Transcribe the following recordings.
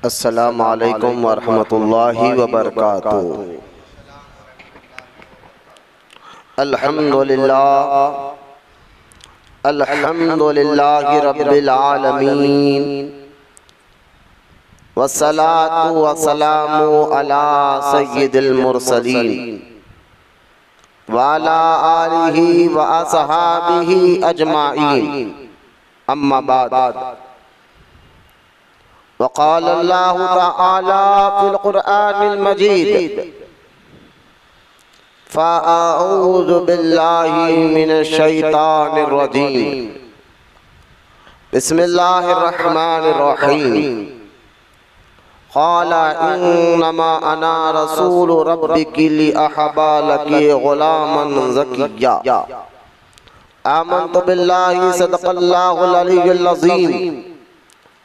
अस्सलामु अलैकुम वरहमतुल्लाहि वबरकातुहू। अल्हम्दुलिल्लाह अल्हम्दुलिल्लाहि रब्बिल आलमीन वस्सलातु वस्सलामु अला सय्यिदिल मुरसलीन व अला आलिहि व अस्हाबिहि अजमाइन। अम्मा बाद। वक़ाल अल्लाहु तआला फ़िल क़ुरआनिल मजीद फ़अऊज़ु बिल्लाहि मिनश शैतानिर रजीम। बिस्मिल्लाहिर रहमानिर रहीम। क़ाल इन्नमा अना रसूलु रब्बिकी लिअहबा लकी ग़ुलामन ज़किय्या। आमन्तु बिल्लाहि सदक़ल्लाहुल अलियुल अज़ीम।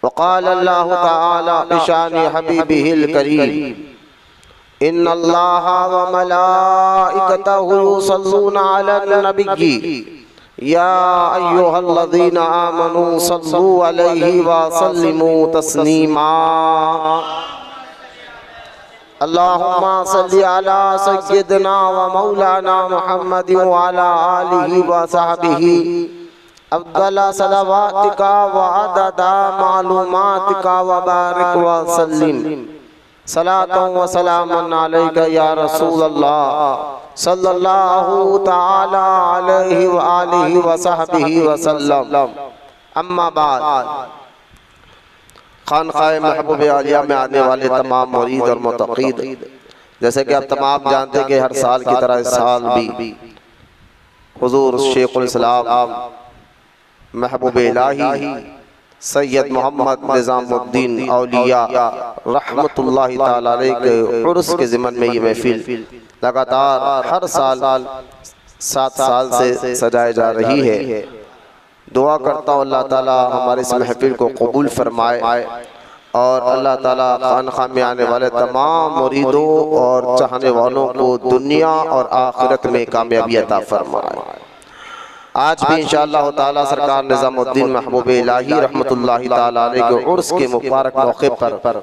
वक़ाल अल्लाहु तआला बिशानि हबीबिहिल करीम इन्नल्लाह व मलाइकतहु युसल्लूना अलन नबिय्यि या अय्युहल्लज़ीना आमनू सल्लू अलैहि व सल्लिमू तस्लीमा। अल्लाहुम्मा सल्लि अला सय्यिदिना व मौलाना मुहम्मदिन व अला आलिहि व सहबिहि अफ़्ज़ल सलवातिका व अददा मालूमातिका व बारिक व सल्लिम सलातन व सलामन अलैका या रसूलल्लाह सल्लल्लाहु तआला अलैहि व आलिहि व सहबिहि व सल्लम। अम्मा बाद। खानक़ाह महबूब आलिया में आने वाले तमाम मुरीद और मुतक़ीद, जैसे कि आप तमाम जानते हैं कि हर साल की तरह इस साल भी हुज़ूर शेखुल इस्लाम महबूब इलाही सैयद मोहम्मद निज़ामुद्दीन औलिया रहमतुल्लाहि ताला अलैह के उर्स के ज़िमन में ये महफिल लगातार हर साल 7 साल से सजाई जा रही है। दुआ करता हूँ अल्लाह ताला हमारे इस महफिल को कबूल फरमाए और अल्लाह ताला खानक़ाह में आने वाले तमाम मुरीदों और चाहने वालों को दुनिया और आखिरत में कामयाबी अता फरमाए। आज भी इंशाअल्लाह ताला सरकार निज़ामुद्दीन महबूब इलाही रहमतुल्लाहि ताला अलैह के उर्स के मुबारक मौके पर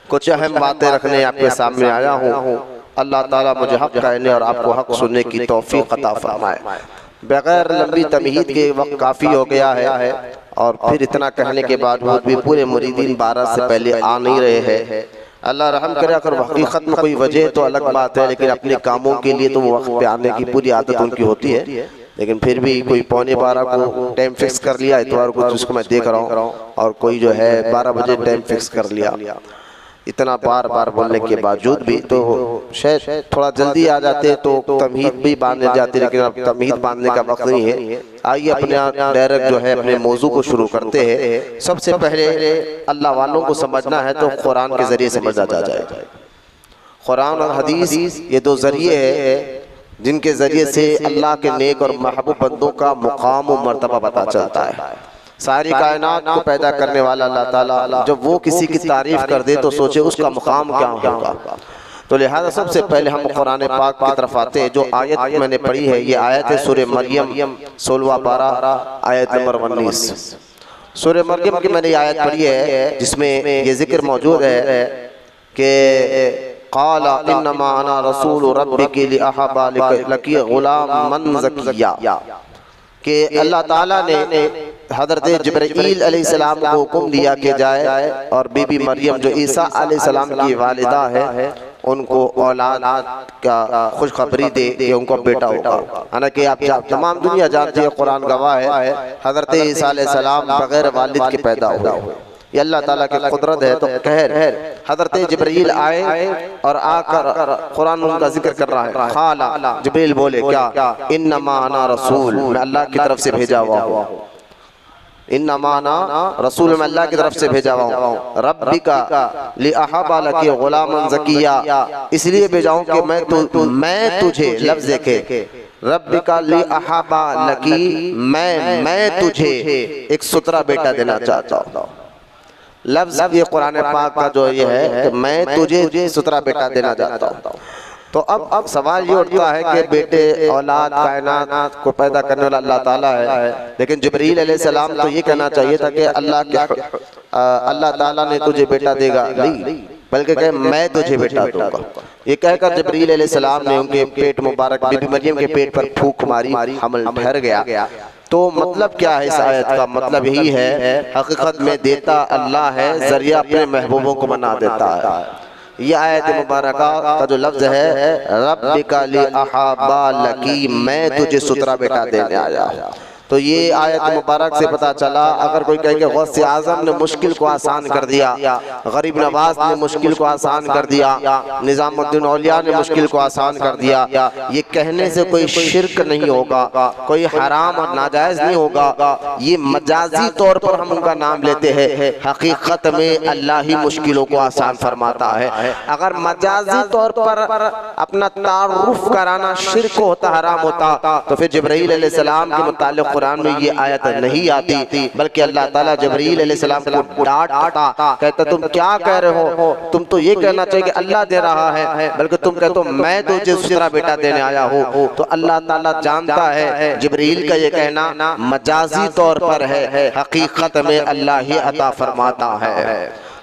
कुछ अहम बातें रखने आपके सामने आया हूँ। अल्लाह ताला मुझे हक़ कहने और आपको हक़ सुनने की तौफ़ीक़ अता फरमाए। बग़ैर लंबी तमहीद के वक्त काफ़ी हो गया है और फिर इतना कहने के बाद भी पूरे मुरीदीन 12 से पहले आ नहीं रहे हैं। अल्लाह रहम करे। अगर हकीकत में कोई वजह तो अलग बात है, लेकिन अपने कामों के लिए तो वो वक्त पे आने की पूरी आदत उनकी होती है, लेकिन फिर भी कोई 11:15 को टाइम फिक्स कर लिया इतवार को, जिसको मैं देख रहा हूँ, और कोई जो है 12 बजे टाइम फिक्स कर लिया। इतना बार बार बोलने के बावजूद भी तो शायद थोड़ा जल्दी आ जाते तो तमहीद भी बांधने जाती, लेकिन अब तमहीद बांधने का वक्त नहीं है। आइए अपने डायरेक्ट जो है अपने मौजू को शुरू करते हैं। सबसे पहले अल्लाह वालों को समझना है तो कुरान के ज़रिए समझा जा जाए। कुरान और हदीस ये दो ज़रिए हैं जिनके ज़रिए से अल्लाह के नेक और महबूब बंदों का मुकाम और मर्तबा पता चलता है। सारी कायनात को पैदा करने वाला अल्लाह ताला जब वो किसी की तारीफ़ कर दे तो सोचे उसका मुकाम क्या होगा। तो लिहाजा सबसे पहले हम कुरान पाक की तरफ आते हैं। जो आयत मैंने पढ़ी है ये आयत है सूरह मरियम 16-12 आयत नंबर 19। सूरह मरियम की मैंने आयत पढ़ी है जिसमें ये जिक्र मौजूद है कि क़ाल इन्नमा अना रसूलु रब्बिकी लिअहबा लकी ग़ुलामन ज़किय्या, कि अल्लाह ताला ने हज़रत जिब्रील अलैहिस्सलाम को हुक्म दिया कि जाए और बीबी मरियम जो ईसा अलैहिस्सलाम की वालिदा है उनको औलाद का खुशखबरी दे कि उनको बेटा होगा। हालांकि आप तमाम दुनिया जानती है, कुरान गवाह है, हज़रत ईसा अलैहिस्सलाम बग़ैर वालिद के पैदा हुए। ये अल्लाह ताला की कुदरत है। तो खैर हज़रत जिब्रील आए और आकर कुरान उनका जिक्र कर रहा है। क़ाला जिब्रील बोले क्या, इन्नमा अना रसूल, मैं अल्लाह की तरफ से भेजा हुआ हूँ। इन्नमा अना रसूल, मैं अल्लाह की तरफ से भेजा हुआ हूँ। रब्बिका लिअहबा लकी ग़ुलामन ज़किय्या, इसलिए भेजा हूँ कि मैं तुझे लफ्ज़ देखे रब्बिका लिअहबा लकी, मैं तुझे एक सुतरा बेटा देना चाहता हूँ। लफ्ज़ ये कुरान पाक का जो ये है कि मैं तुझे सुतरा बेटा देना चाहता हूँ। तो अब सवाल ये उठता है कि बेटे औलाद कायनात को पैदा करने वाला अल्लाह ताला है, लेकिन जिब्रील अलैहिस्सलाम तो ये कहना चाहिए था कि अल्लाह के अल्लाह ताला ने तुझे बेटा देगा, नहीं, बल्कि कहे मैं तुझे बेटा दूंगा। ये कहकर जिब्रील अलैहिस्सलाम ने उनके पेट मुबारक बीबी मरियम के पेट पर फूंक मारी, हमल ठहर गया। तो मतलब क्या है इस आयत का? मतलब यही है हकीकत में देता अल्लाह है, जरिया अपने महबूबों को बना देता है। यह आयत मुबारक का जो लफ्ज है रब्बिका ली अहाबा लकी, मैं तुझे सुतरा बेटा देने आया। तो ये आयत मुबारक से पता चला, अगर कोई कहे कि गौसे आज़म ने मुश्किल को आसान कर दिया, गरीब नवाज ने मुश्किल को आसान कर दिया, निज़ामुद्दीन औलिया ने मुश्किल को आसान कर दिया, ये कहने से कोई शिरक नहीं होगा, कोई हराम और नाजायज़ नहीं होगा। ये मजाजी तौर पर हम उनका नाम लेते हैं, हकीकत में अल्लाह ही मुश्किलों को आसान फरमाता है। अगर मजाजी तौर पर अपना तारुफ कराना शिरक होता, हराम होता, तो फिर जिब्रील अलैहिस्सलाम के मुतालिक कुरान में ये आयत नहीं आती, बल्कि अल्लाह ताला जिब्रील अलैहिस्सलाम को डांटता, कहता तुम क्या कह रहे हो, तुम तो ये कहना चाहिए कि अल्लाह दे रहा है, बल्कि तुम कहते हो मैं तुझे सुतरा बेटा देने आया हूँ। तो अल्लाह ताला जानता है जिब्रील का ये कहना मजाजी तौर पर है, हकीकत में अल्लाह ही अता फरमाता है।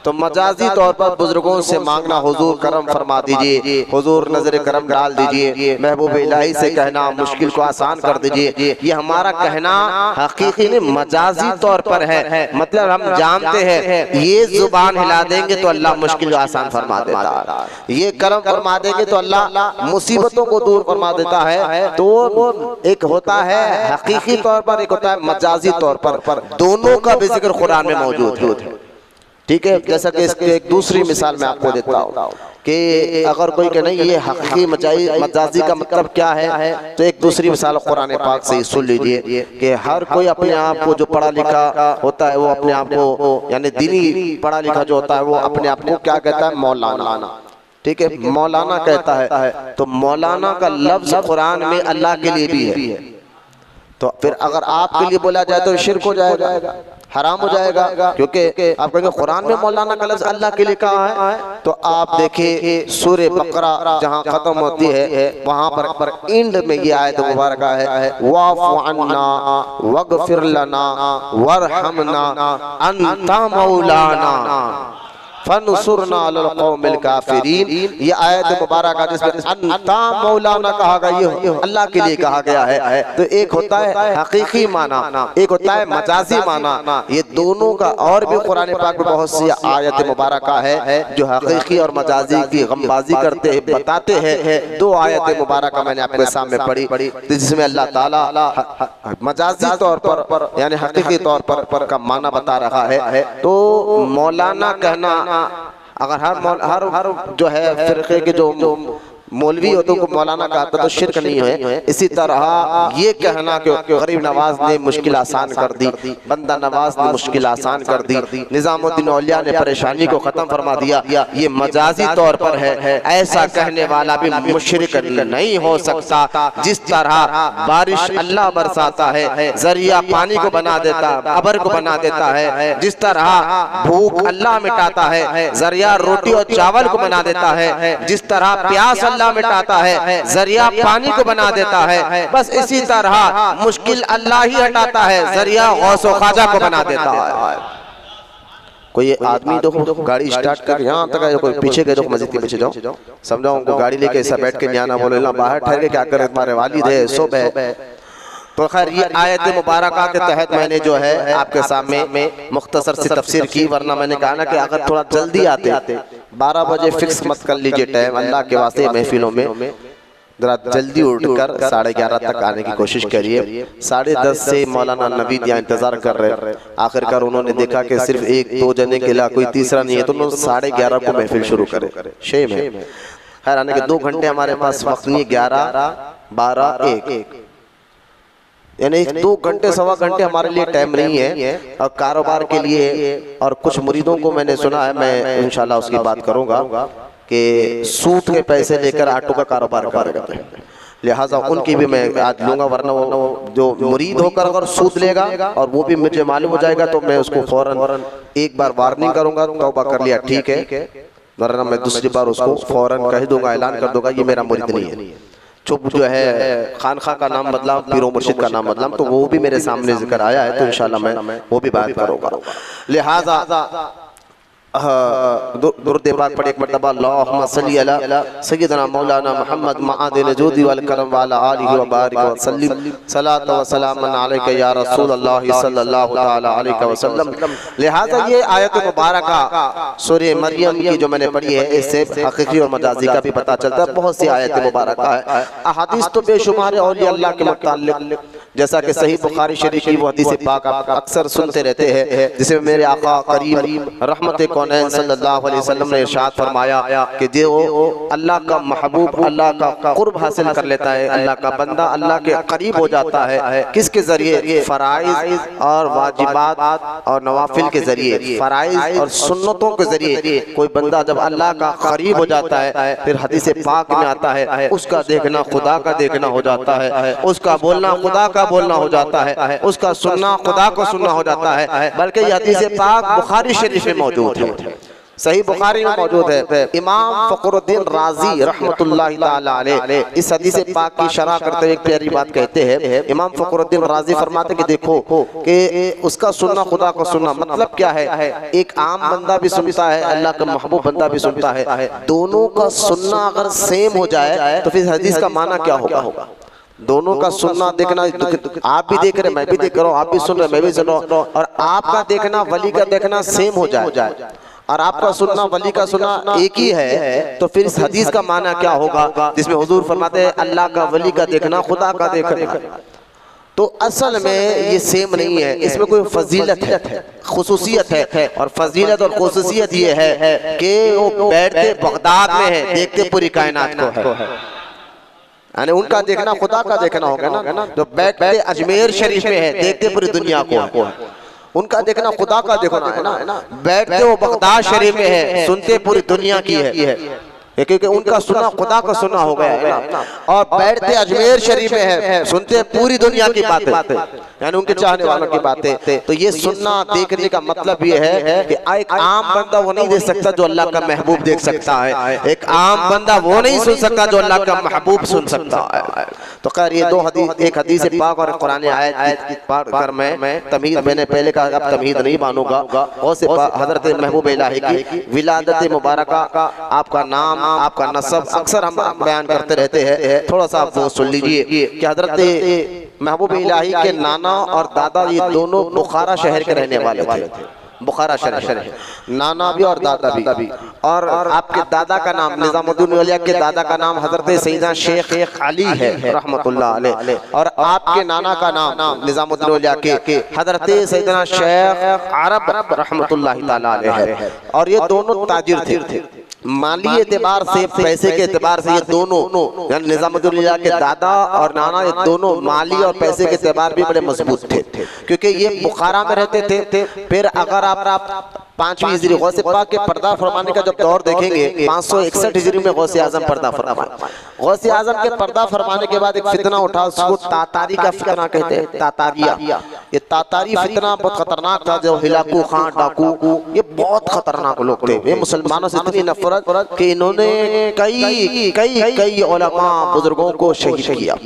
तो मजाजी तौर पर बुजुर्गों से मांगना, हुजूर करम फरमा दीजिए, हुजूर नजर करम डाल दीजिए, महबूब इलाही से कहना मुश्किल को आसान कर दीजिए, ये हमारा कहना हकीकी में मजाजी तौर पर है। मतलब हम जानते हैं ये जुबान हिला देंगे तो अल्लाह मुश्किल को आसान फरमा देता है, ये करम फरमा देंगे तो अल्लाह मुसीबतों को दूर फरमा देता है। तो एक होता है हकीकी तौर पर, एक होता है मजाजी तौर पर, दोनों का भी जिक्र कुरान में मौजूद है। ठीक है, जैसा कि इसकी एक दूसरी मिसाल मैं आपको देता हूँ कि अगर कोई कहे नहीं ये हकीकी मजाजी का मतलब क्या है, तो एक दूसरी मिसाल कुरान पाक से सुन लीजिए कि हर कोई अपने आप को जो पढ़ा लिखा होता है वो अपने आप को, यानी दीनी पढ़ा लिखा जो होता है वो अपने आप को क्या कहता है? मौलाना। ठीक है, मौलाना कहता है। तो मौलाना का लफ्ज कुरान में अल्लाह के लिए भी है, तो फिर अगर आपके लिए बोला जाए तो शिर्क हो जाएगा, हराम हो जाएगा, क्योंकि आप कहेंगे कुरान में मौलाना का लफ्ज अल्लाह के लिए कहा है। तो आप देखिए सूरह बकरा जहाँ खत्म होती है वहाँ पर एंड में ये आयत मुबारक है वाफ़ु अन्ना वग़फ़िर लना वरहमना अंता मौलाना फनसुरना अलल कौमिल काफिरीन। ये आयत मुबारक जिसमें अंता मौलाना कहा गया, ये अल्लाह के लिए कहा गया है। तो एक होता है हकीकी माना, एक होता है मजाजी माना। ये दोनों का और भी कुरान पाक में बहुत सी आयत मुबारक है जो हकीकी और मजाजी की गमबाजी करते हैं, बताते हैं। दो आयत मुबारक मैंने आपके सामने पढ़ी जिसमें अल्लाह ताला मजाजी तौर पर यानी हकीकी तौर पर का माना बता रहा है। तो मौलाना कहना, अगर हर जो है फिरके के जो मौलवी होते को मौलाना कहता तो शिरक नहीं है। इसी तरह ये कहना कि गरीब नवाज ने मुश्किल आसान कर दी, बंदा नवाज ने मुश्किल आसान कर दी, निजामुद्दीन औलिया ने परेशानी को खत्म फरमा दिया, ये मजाजी तौर पर है। ऐसा कहने वाला भी मुशरिक नहीं हो सकता। जिस तरह बारिश अल्लाह बरसाता है, जरिया पानी को बना देता, अबर को बना देता है, जिस तरह भूख अल्लाह मिटाता है, जरिया रोटी और चावल को बना देता है, जिस तरह प्यास अल्लाह मिटाता है, जरिया पानी को बना देता है, बस इसी तरह मुश्किल अल्लाह ही हटाता है, जरिया गौसो ख्वाजा को बना देता है। कोई आदमी देखो गाड़ी स्टार्ट कर यहाँ तक है, कोई पीछे गए, मस्जिद के पीछे जाओ, समझाओ उनको गाड़ी लेके ऐसा बैठ के नहीं आना, बोले बाहर ठहर के क्या करे, तुम्हारे वालिद है, सुब है। तो खैर ये आयत मुबारक के तहत मैंने जो है आपके सामने मुख्तसर सी तफसीर की, वरना मैंने कहा ना कि अगर थोड़ा जल्दी आते 12 बजे फिक्स मत कर लीजिए टाइम, अल्लाह के वास्ते महफिलों में जरा जल्दी उठकर 11:30 तक आने की कोशिश करिए। 10:30 से मौलाना नवीद यहाँ इंतजार कर रहे। आखिरकार उन्होंने देखा कि सिर्फ 1-2 जने के अलावा कोई तीसरा नहीं है, तो उन्होंने 11:30 को महफिल शुरू करे। शेम है। खैर आने के 2 घंटे हमारे पास वक्त नहीं, 11, 12, 1 यानी 2 घंटे 1.25 घंटे हमारे लिए टाइम नहीं है। और कारोबार के लिए और कुछ मुरीदों को मैंने सुना है, मैं इंशाल्लाह उसकी बात करूंगा कि सूद के पैसे लेकर ऑटो का कारोबार करते हैं, लिहाजा उनकी भी मैं आज लूंगा, वरना वो जो मुरीद होकर अगर सूद लेगा और वो भी मुझे मालूम हो जाएगा तो मैं उसको फौरन एक बार वार्निंग करूंगा, तौबा कर लिया ठीक है, वरना मैं दूसरी बार उसको फौरन कह दूंगा, ऐलान कर दूंगा ये मेरा मुरीद नहीं है। चुप जो है खानखा का नाम बदला, पीरो मुर्शिद का नाम बदला, तो वो भी मेरे सामने जिक्र आया है, तो इंशाल्लाह मैं वो भी बात करूँगा। लिहाजा दुरूद पाक पढ़े एक मरतबा, अल्लाहुम्मा सल्ली अला सय्यिदना मौलाना मुहम्मद मआदिन जूदी वल करम वाला आलिहि व बारिक व सल्लिम सलात व सलामन अलैका या रसूल अल्लाह सल्लल्लाहु तआला अलैहि वसल्लम। लिहाजा ये आयत मुबारका सूरह मरियम की जो मैंने पढ़ी है, इससे हकीकी और मजाजी का भी पता चलता है। बहुत सी आयत मुबारका है, अहादीस तो बेशुमार है औलिया अल्लाह के मुताल्लिक, जैसा कि सही बुखारी शरीफ की वो हदीस पाक आप अक्सर सुनते रहते हैं, जिसमें मेरे आका करीम रहमत कौनैन सल्लल्लाहु अलैहि वसल्लम ने इरशाद फरमाया कि जो अल्लाह का महबूब, अल्लाह का कुर्ब हासिल कर लेता है, अल्लाह का बंदा अल्लाह के करीब हो जाता है, किसके जरिए? फराइज और वाजिबात और नवाफिल के जरिए, फराइज और सुन्नतों के जरिए कोई बंदा जब अल्लाह का करीब हो जाता है, फिर हदीस पाक में आता है उसका देखना खुदा का देखना हो जाता है, उसका बोलना खुदा का बोलना हो जाता है, उसका सुनना खुदा को सुनना हो जाता है। बल्कि यह हदीस पाक बुखारी शरीफ में मौजूद है, सही बुखारी में मौजूद है। इमाम फखरुद्दीन राजी रहमतुल्लाहि ताला अलैह इस हदीस पाक की शरह करते हुए एक प्यारी बात कहते हैं। इमाम फखरुद्दीन राजी फरमाते कि देखो कि उसका सुनना खुदा को सुनना मतलब क्या है? एक आम बंदा भी सुनता है, अल्लाह का महबूब बंदा भी सुनता है, दोनों का सुनना अगर सेम हो जाए तो फिर हदीस का माना क्या होगा? दोनों का सुनना देखना, आप भी देख रहे मैं भी देख रहा हूँ, आप भी सुन रहे मैं भी सुन रहा हूँ, और आपका देखना वली का देखना सेम हो जाए और आपका सुनना वली का सुनना एक ही है, तो फिर इस हदीस का माना क्या होगा जिसमें हुजूर फरमाते हैं अल्लाह का वली का देखना खुदा का देखना? तो असल में ये सेम नहीं है, इसमें कोई फजीलत है, खुसूसियत है, और फजीलत और खुसूसियत ये है कि वो बैठते बगदाद में है, देखते पूरी कायनात को है, यानी उनका देखना खुदा का देखना होगा ना। जो बैठते अजमेर शरीफ में है, देखते पूरी दुनिया को, उनका देखना खुदा का देखना है ना। बैठते वो बगदाद शरीफ में है, सुनते पूरी दुनिया की है, क्योंकि उनका सुना खुदा का सुना हो गया है ना। और बैठते अजमेर शरीफ में है, सुनते पूरी दुनिया की बातें, यानी उनके चाहने वालों की बातें। तो ये सुनना देखने का मतलब ये है कि एक आम बंदा वो नहीं देख सकता जो अल्लाह का महबूब देख सकता है, एक आम बंदा वो नहीं सुन सकता जो अल्लाह का महबूब सुन सकता है। तो खैर ये दो हदीस, एक हदीस पाक और कुरान आयत पढ़ कर मैं तमीद, मैंने पहले कहा अब तमीद नहीं मानूंगा, और से हजरत महबूब इलाही की विलादत मुबारका, आपका नाम आपका नसब अक्सर हम बयान करते रहते हैं, थोड़ा सा आप वो सुन लीजिए कि हजरत महबूब इलाही के नाना और दादा ये दोनों बुखारा शहर के रहने वाले थे, बुखारा शहर, नाना भी और दादा भी। और आपके दादा का नाम निजामुद्दीन औलिया के दादा का नाम हजरत सैयदना शेख अली है रहमतुल्लाह अलैह, और आपके नाना का नाम निजामुद्दीन औलिया के हजरत सैयदना शेख अरब रहमतुल्लाह ताला अलैह है। और ये दोनों ताजिर थे, माली एतबार से, पैसे के एतबार से ये दोनों, यानी निजामुद्दीन औलिया के दादा और नाना ये दोनों माली और पैसे के एतबार भी बड़े मजबूत थे, क्योंकि ये बुखारा में रहते थे। फिर अगर आप 5वीं हिजरी गौसे पाक के पर्दा फरमाने का जब दौर देखेंगे, 561 हिजरी में गौसे आजम पर्दा फरमाए। गौसे आजम के पर्दा फरमाने के बाद एक फितना उठा, उसको तातारी का फितना कहते हैं, तातारिया। ये तातारी फितना बहुत खतरनाक था, जो हिलाकू खां डाकू ये बहुत खतरनाक लोग थे। ये मुसलमानों से इतनी नफरत कि इन्होंने कई उलमा बुजुर्गों को शहीद किया,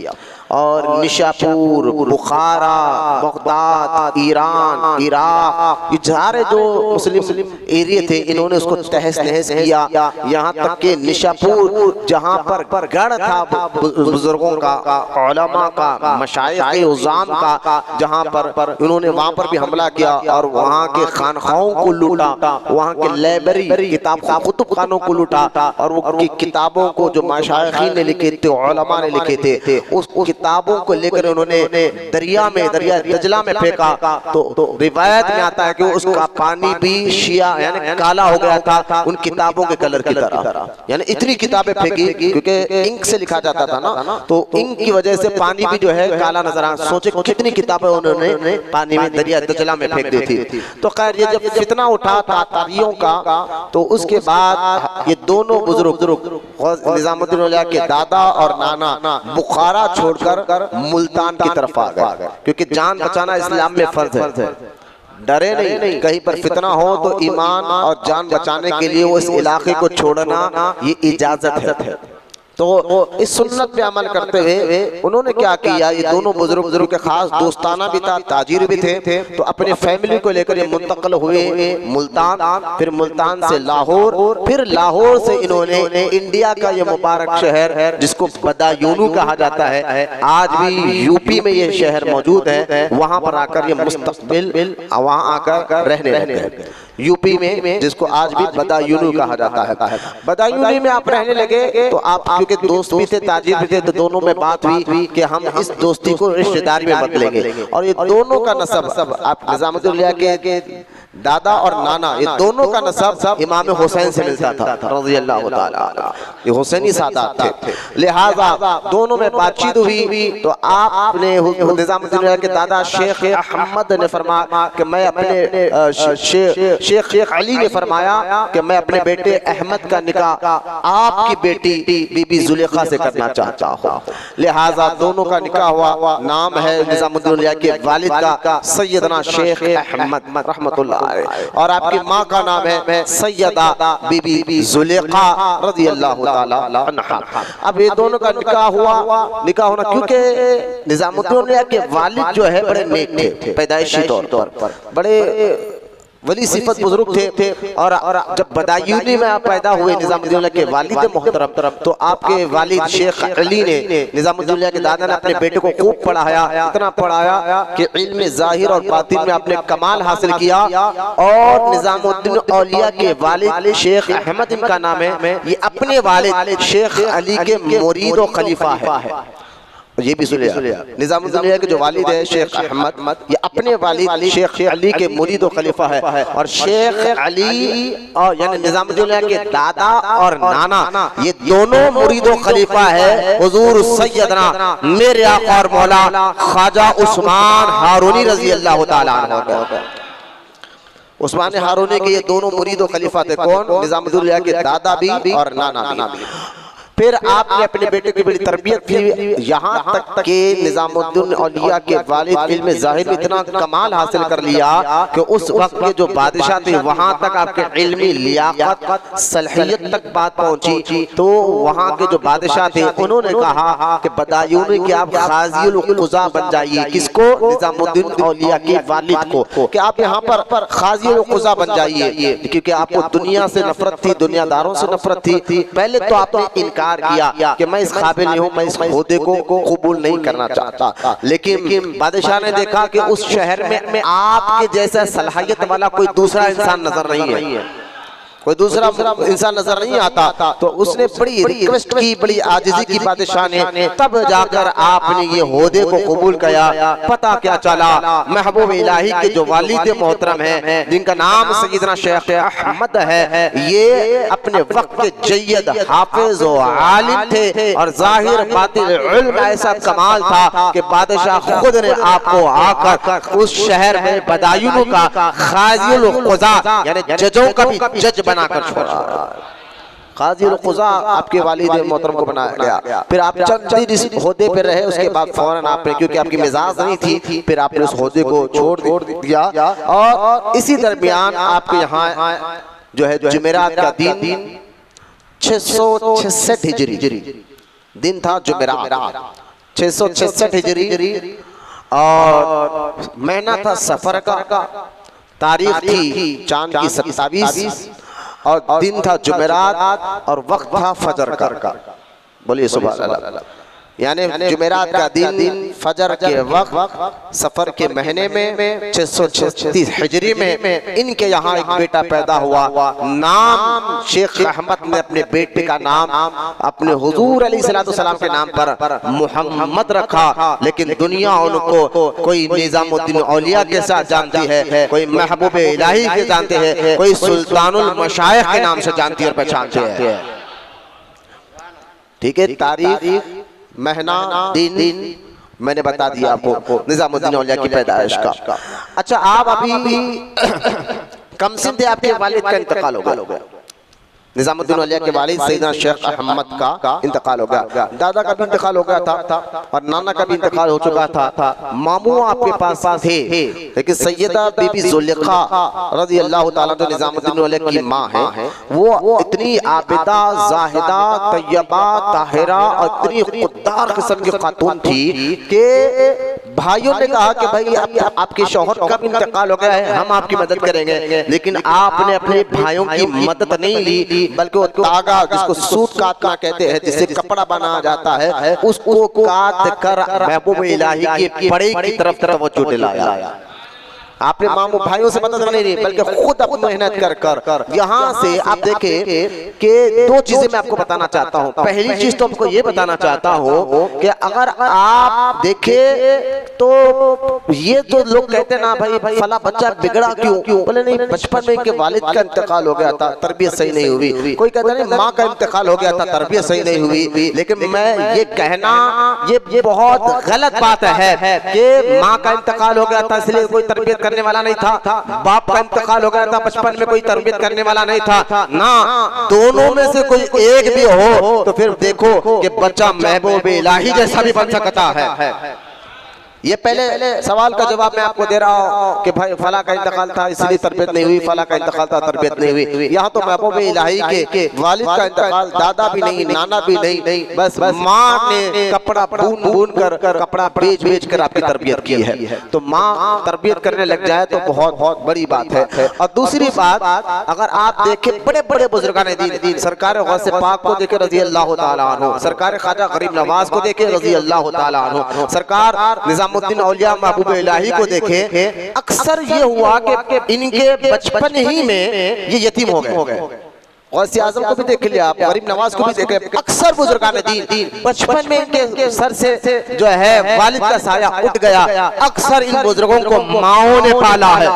और निशापुर, बुखारा, बगदाद, ईरान, इराक, ये सारे जो मुस्लिम एरिया थे इन्होंने उसको तहस नहस किया। यहाँ तक के निशापुर जहाँ पर गढ़ था बुजुर्गों का, उलमा का, मशाइख उज़ाम का, जहाँ पर इन्होंने वहाँ पर भी हमला किया और वहाँ के खानखाओं को लूटा, वहाँ के लाइब्रेरी किताब कुतुब खानों को लूटा, और वो किताबों को जो मशाइखीन ने लिखे थे, उलमा ने लिखे थे, उस किताबों को लेकर उन्होंने दरिया दजला में फेंका। तो रिवायत में आता है कि उसका पानी भी शिया यानी काला हो गया था उन किताबों के कलर की तरह, यानी इतनी किताबें फेंकी, क्योंकि इंक से लिखा जाता था ना, तो इंक की वजह से पानी भी जो है काला नजर आ। सोचे कितनी किताबें उन्होंने पानी में दरिया दजला में फेंक दी थी। तो खैर ये जब फितना उठा तातारियों का, तो उसके बाद ये दोनों बुजुर्ग निजामुद्दीन औलिया के दादा और नाना बुखारा छोड़कर मुल्तान की तरफ आ गए, क्योंकि जान बचाना इस्लाम में फर्ज है। डरे नहीं, कहीं पर फितना हो तो ईमान और जान बचाने के लिए वो इस इलाके को छोड़ना ये इजाजत है। तो इस सुन्नत पे अमल करते हुए उन्होंने क्या किया, ये दोनों बुजुर्ग के खास दोस्ताना भी था, ताजिर भी थे। तो अपने फैमिली को लेकर ये मुंतकिल हुए मुल्तान, फिर मुल्तान से लाहौर, फिर लाहौर से इन्होंने इंडिया का ये मुबारक शहर जिसको बदायूं कहा जाता है, आज भी यूपी में ये शहर मौजूद है, वहां पर आकर ये मुस्तकबिल वहां आकर रहने लगे। यूपी में जिसको आज भी बदायूं कहा जाता है, बदायूं में आप रहने लगे। तो आप क्योंकि दोस्त भी थे, ताजिर भी थे, तो दोनों में बात हुई कि हम इस दोस्ती को रिश्तेदारी में बदलेंगे। और ये दोनों का नसब, आप निजामुद्दीन औलिया के दादा और नाना, ये दोनों का नसब इमाम हुसैन से मिलता था रज़ी अल्लाह ताला, ये हुसैनी सादात थे। लिहाजा दोनों में बातचीत हुई। तो आपने निजामुद्दीन औलिया के दादा शेख अहमद ने फरमाया कि मैं अपने शेख अली ने फरमाया कि मैं अपने बेटे अहमद का निकाह आपकी बेटी बीबी जुलेखा से करना चाहता हूँ। लिहाजा दोनों का निकाह हुआ। नाम है निजामुद्दीन औलिया के वालिद का सैयदना शेख अहमद रहमतुल्लाह, और आपकी माँ का नाम है सैयदा बीबी जुलेखा रज़ी अल्लाह ताला अन्हा। अब ये दोनों का निकाह निकाह होना, क्योंकि निजामुद्दीन औलिया के वालिद जो है बड़े नेक थे, पैदाइशी तौर पर बड़े वली सिफत बुजुर्ग थे। और जब बदायूनी में आप पैदा हुए निजामुद्दीन औलिया के वालिद मोहतरम, तो आपके वालिद शेख अली ने निजामुद्दीन औलिया के दादा ने अपने बेटे को खूब पढ़ाया, इतना पढ़ाया कि इल्म ज़ाहिर और बातिन में आपने कमाल हासिल किया। और निजामुद्दीन औलिया के वालिद शेख अहमद, इनका नाम है, ये अपने वालिद शेख अली के मुरीद और खलीफा है। ये भी सुनिए, निजामुद्दीन औलिया के जो वालिद है शेख अहमद, ये अपने वालिद शेख अली के मुरीद और खलीफा है। और शेख अली और यानी निजामुद्दीन औलिया के दादा और नाना, ये दोनों मुरीद और खलीफा है हुजूर सैयदना मेरे आका और मौला ख्वाजा उस्मान हारूनी रज़ी अल्लाह ताला अन्हु। उस्मान हारूनी के ये दोनों मुरीद और खलीफा थे। कौन? निजामुद्दीन औलिया के दादा भी और नाना भी। फिर आपने अपने बेटे की बड़ी तरबियत की, यहाँ तक कि निजामुद्दीन औलिया के वालिद इल्म ज़ाहिर में इतना कमाल हासिल कर लिया कि उस वक्त के जो बादशाह थे वहाँ तक आपके इल्मी लियाकत सलाहियत तक बात पहुँची। तो वहाँ के जो बादशाह थे उन्होंने कहा कि बदायूं कि आप क़ाज़ीउल क़ुज़ा बन जाइए। किसको? निजामुद्दीन औलिया के वालिद को, कि आप यहाँ पर क़ाज़ीउल क़ुज़ा बन जाइए, क्योंकि आपको दुनिया से नफरत थी, दुनियादारों से नफरत थी। पहले तो आपने इनकार किया कि मैं इस काबिल नहीं हूँ, मैं इस ओहदे को कबूल नहीं करना चाहता। लेकिन बादशाह ने देखा कि उस शहर में आपके जैसा सलाहियत वाला कोई दूसरा इंसान नजर नहीं है, कोई दूसरा इंसान नजर नहीं आता। तो उसने बड़ी रिक्वेस्ट की, बड़ी आजिज़ी की बादशाह ने, तब जाकर आपने ये ओहदे को कबूल किया। पता क्या चला, महबूब इलाही के जो वालिद मोहतरम हैं, जिनका नाम सैयदना शेख अहमद है, ये अपने वक्त के जय्यद हाफिज और आलिम थे। और जाहिर बातिन इल्म ऐसा कमाल था कि बादशाह खुद ने आपको आकर उस शहर में बदायूं का क़ाज़ीउल क़ुज़ा यानी जजों का भी जज बनाकर छोड़ा। क़ाज़ीउल क़ुज़ा आपके वालिद मोहतरम को बनाया गया। फिर आप चंद दिन इस ओहदे पे रहे, उसके बाद फौरन आपने, क्योंकि आपकी मिजाज नहीं थी, फिर आपने उस ओहदे को छोड़ दिया। और इसी दरमियान आपके यहाँ जो है जुमेरात का दिन 666 हिजरी दिन था, जुमेरात 666 हिजरी, और महीना था सफर का, तारीख थी चांद की 27, और दिन था जुमेरात, और वक्त था फजर का। बोलिए सुभान अल्लाह। यानी जुमेरात का दिन फजर के वक्त सफर के महीने में 636 हिजरी में इनके यहाँ एक बेटा पैदा हुआ। नाम शेख अहमद ने अपने बेटे का नाम अपने हुजूर अलैहिस्सलाम के नाम पर मोहम्मद रखा। लेकिन दुनिया उनको कोई निजामुद्दीन औलिया के साथ जानती है, कोई महबूब इलाही के जानते हैं, कोई सुल्तानुल मशाइख के नाम से जानती है और पहचानते हैं। ठीक है, तारीख महीना दिन मैंने बता दिया आपको निजामुद्दीन औलिया की पैदाइश का। अच्छा, आप अभी कम सिन थे, आपके वालिद का इंतकाल हो गया। निजामुद्दीन औलिया के वालिद सैयदना शेख अहमद का इंतकाल हो गया। दादा का भी इंतकाल हो गया था और नाना का भी इंतकाल हो चुका था। मामू आपके पास थे, लेकिन सैयदा बीबी जुलेखा रज़ी अल्लाह ताला जो निजामुद्दीन औलिया की माँ है, वो इतनी आबिदा, जाहिदा, तैयबा, ताहिरा और इतनी खुददार किस्म की खातून थी कि भाइयों ने कहा कि भाई आपके शौहर का भी इंतकाल हो गया है, हम आपकी मदद करेंगे, लेकिन आपने अपने भाइयों की मदद नहीं ली, बल्कि वो तागा जिसको सूत काटना कहते हैं, जिससे कपड़ा बनाया जाता है, उसको काट कर महबूब इलाही के पड़े की तरफ तवज्जो दिलाया। आपने मामू भाइयों से मदद नहीं ली, बल्कि खुद अपनी मेहनत कर यहाँ से आप देखें कि दो चीजें मैं आपको बताना चाहता हूँ। पहली चीज तो आपको ये बताना चाहता हूँ कि अगर आप देखें तो ये तो लोग कहते हैं ना भाई फला बच्चा बिगड़ा क्यों, बोले नहीं बचपन में इनके वालिद का इंतकाल हो गया था, तरबियत सही नहीं हुई। कोई कहता नहीं माँ का इंतकाल हो गया था, तरबियत सही नहीं हुई। लेकिन मैं ये कहना ये बहुत गलत बात है कि माँ का इंतकाल हो गया था इसलिए कोई तरबियत करने वाला नहीं था, बाप का इंतकाल हो गया था बचपन में कोई तरबियत करने वाला नहीं था ना, दोनों में से कोई एक भी हो तो फिर देखो कि बच्चा महबूब इलाही जैसा भी बन सकता है। ये पहले सवाल का जवाब मैं आपको दे रहा हूँ कि भाई फला का इंतकाल था इसलिए तरबियत नहीं हुई, फला का इंतकाल था तरबियत नहीं हुई। यहाँ तो महबूब इलाही के वालिद का इंतकाल, दादा भी नहीं, नाना भी नहीं, बस माँ ने कपड़ा बुन कर कपड़ा बेच कर आपकी तरबियत की है। तो माँ तरबियत करने लग जाए तो बहुत बड़ी बात है। और दूसरी बात, अगर आप देखें बड़े बड़े बुजुर्गान दीन, सरकार गौसे पाक को देखे रज़ी अल्लाह तआला अन्हु, सरकार ख्वाजा गरीब नवाज को देखे रज़ी अल्लाह तआला अन्हु, सरकार निजामुद्दीन औलिया महबूब इलाही को देखे, अक्सर ये हुआ कि इनके बचपन ही में ये यतीम हो गए। गौसे आज़म को भी देख लिया आप, गरीब नवाज को भी देखे, अक्सर बुजुर्गान दीन बचपन में इनके सर से जो है वालिद का साया उठ गया। अक्सर इन बुजुर्गों को माओं ने पाला है,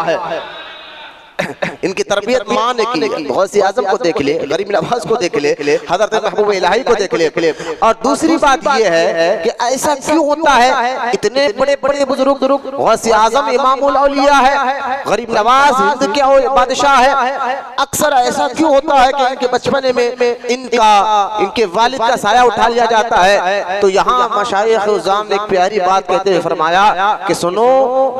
इनकी तरबियत माँ ने की। गौसे आज़म को देख ले, गरीब नवाज को देख ले, हज़रत महबूब इलाही को देख ले। और दूसरी बात ये है कि ऐसा क्यों होता है, इतने बड़े बड़े बुजुर्ग, गौसे आज़म इमामुल औलिया है, गरीब नवाज हिंद के बादशाह है, अक्सर ऐसा क्यों होता है कि इनके बचपन में इनके वालिद का साया उठा लिया जाता है। तो यहाँ मशाइख उज़्ज़ाम ने एक प्यारी बात कहते हुए फरमाया कि सुनो,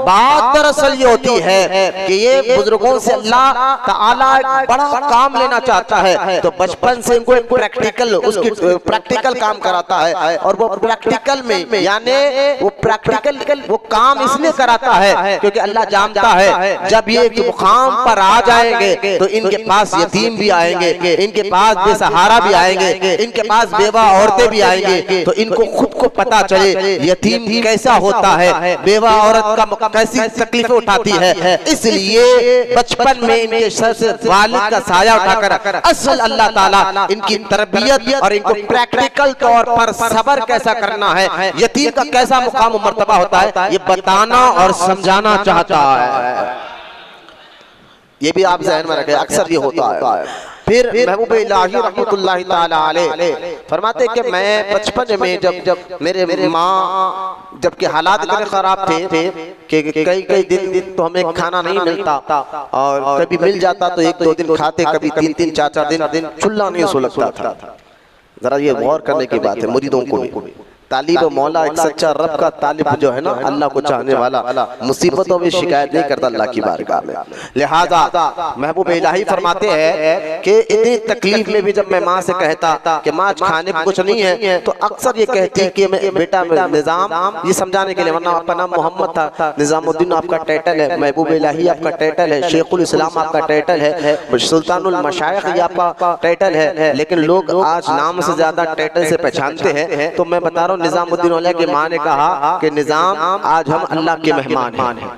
बात दरअसल ये होती है कि ये बुजुर्गों अल्लाह ताला एक बड़ा काम लेना चाहता है, तो बचपन से इनको एक प्रैक्टिकल काम कराता है। और वो प्रैक्टिकल में यानी वो काम इसलिए कराता है क्योंकि अल्लाह जानता है जब ये मुकाम पर आ जाएंगे तो इनके पास यतीम भी आएंगे, इनके पास बेसहारा भी आएंगे, इनके पास बेवा औरतें भी आएंगे। तो इनको खुद को पता चले यतीम कैसा होता है, बेवा औरत का कैसी तकलीफें उठाती है। इसलिए बचपन में इनके सर से वालिद का साया उठाकर असल अल्लाह ताला इनकी तरबियत और इनको प्रैक्टिकल तौर पर सब्र कैसा करना है, यतीम का कैसा मुकाम मर्तबा होता है, ये बताना और समझाना चाहता है। ये भी आप ज़हन में रखें, अक्सर ये होता है। फिर महबूब इलाही रहमतुल्लाहि ताला अलैह फरमाते कि मैं बचपन में जब मेरे माँ जबकि हालात इतने खराब थे कि कई दिन तो हमें खाना नहीं मिलता, और कभी मिल जाता तो 1-2 दिन खाते, कभी 3-3 4-4 दिन चूल्हा नहीं सुलगता था। जरा ये गौर करने की बात है मुरीदों को भी। तालिब मौला एक सच्चा रब का तालिब जो है ना, अल्लाह को चाहने वाला, मुसीबतों में शिकायत नहीं करता अल्लाह की बारगाह में। लिहाजा महबूब इलाही फरमाते हैं कि इतनी तकलीफ में भी जब मैं माँ से कहता कि माँ खाने को कुछ नहीं है, तो अक्सर ये कहती कि मैं बेटा निज़ाम, ये समझाने के लिए, वरना आपका नाम मोहम्मद था, निज़ामुद्दीन आपका टाइटल है, महबूब इलाही आपका टाइटल है, शेखुल इस्लाम आपका टाइटल है, सुल्तानुल मशाइख ये आपका टाइटल है, लेकिन लोग आज नाम से ज्यादा टाइटल से पहचानते हैं। तो मैं बता रहा हूँ, निजामुद्दीन औलिया की माँ ने कहा कि निजाम आज हम अल्लाह के मेहमान हैं।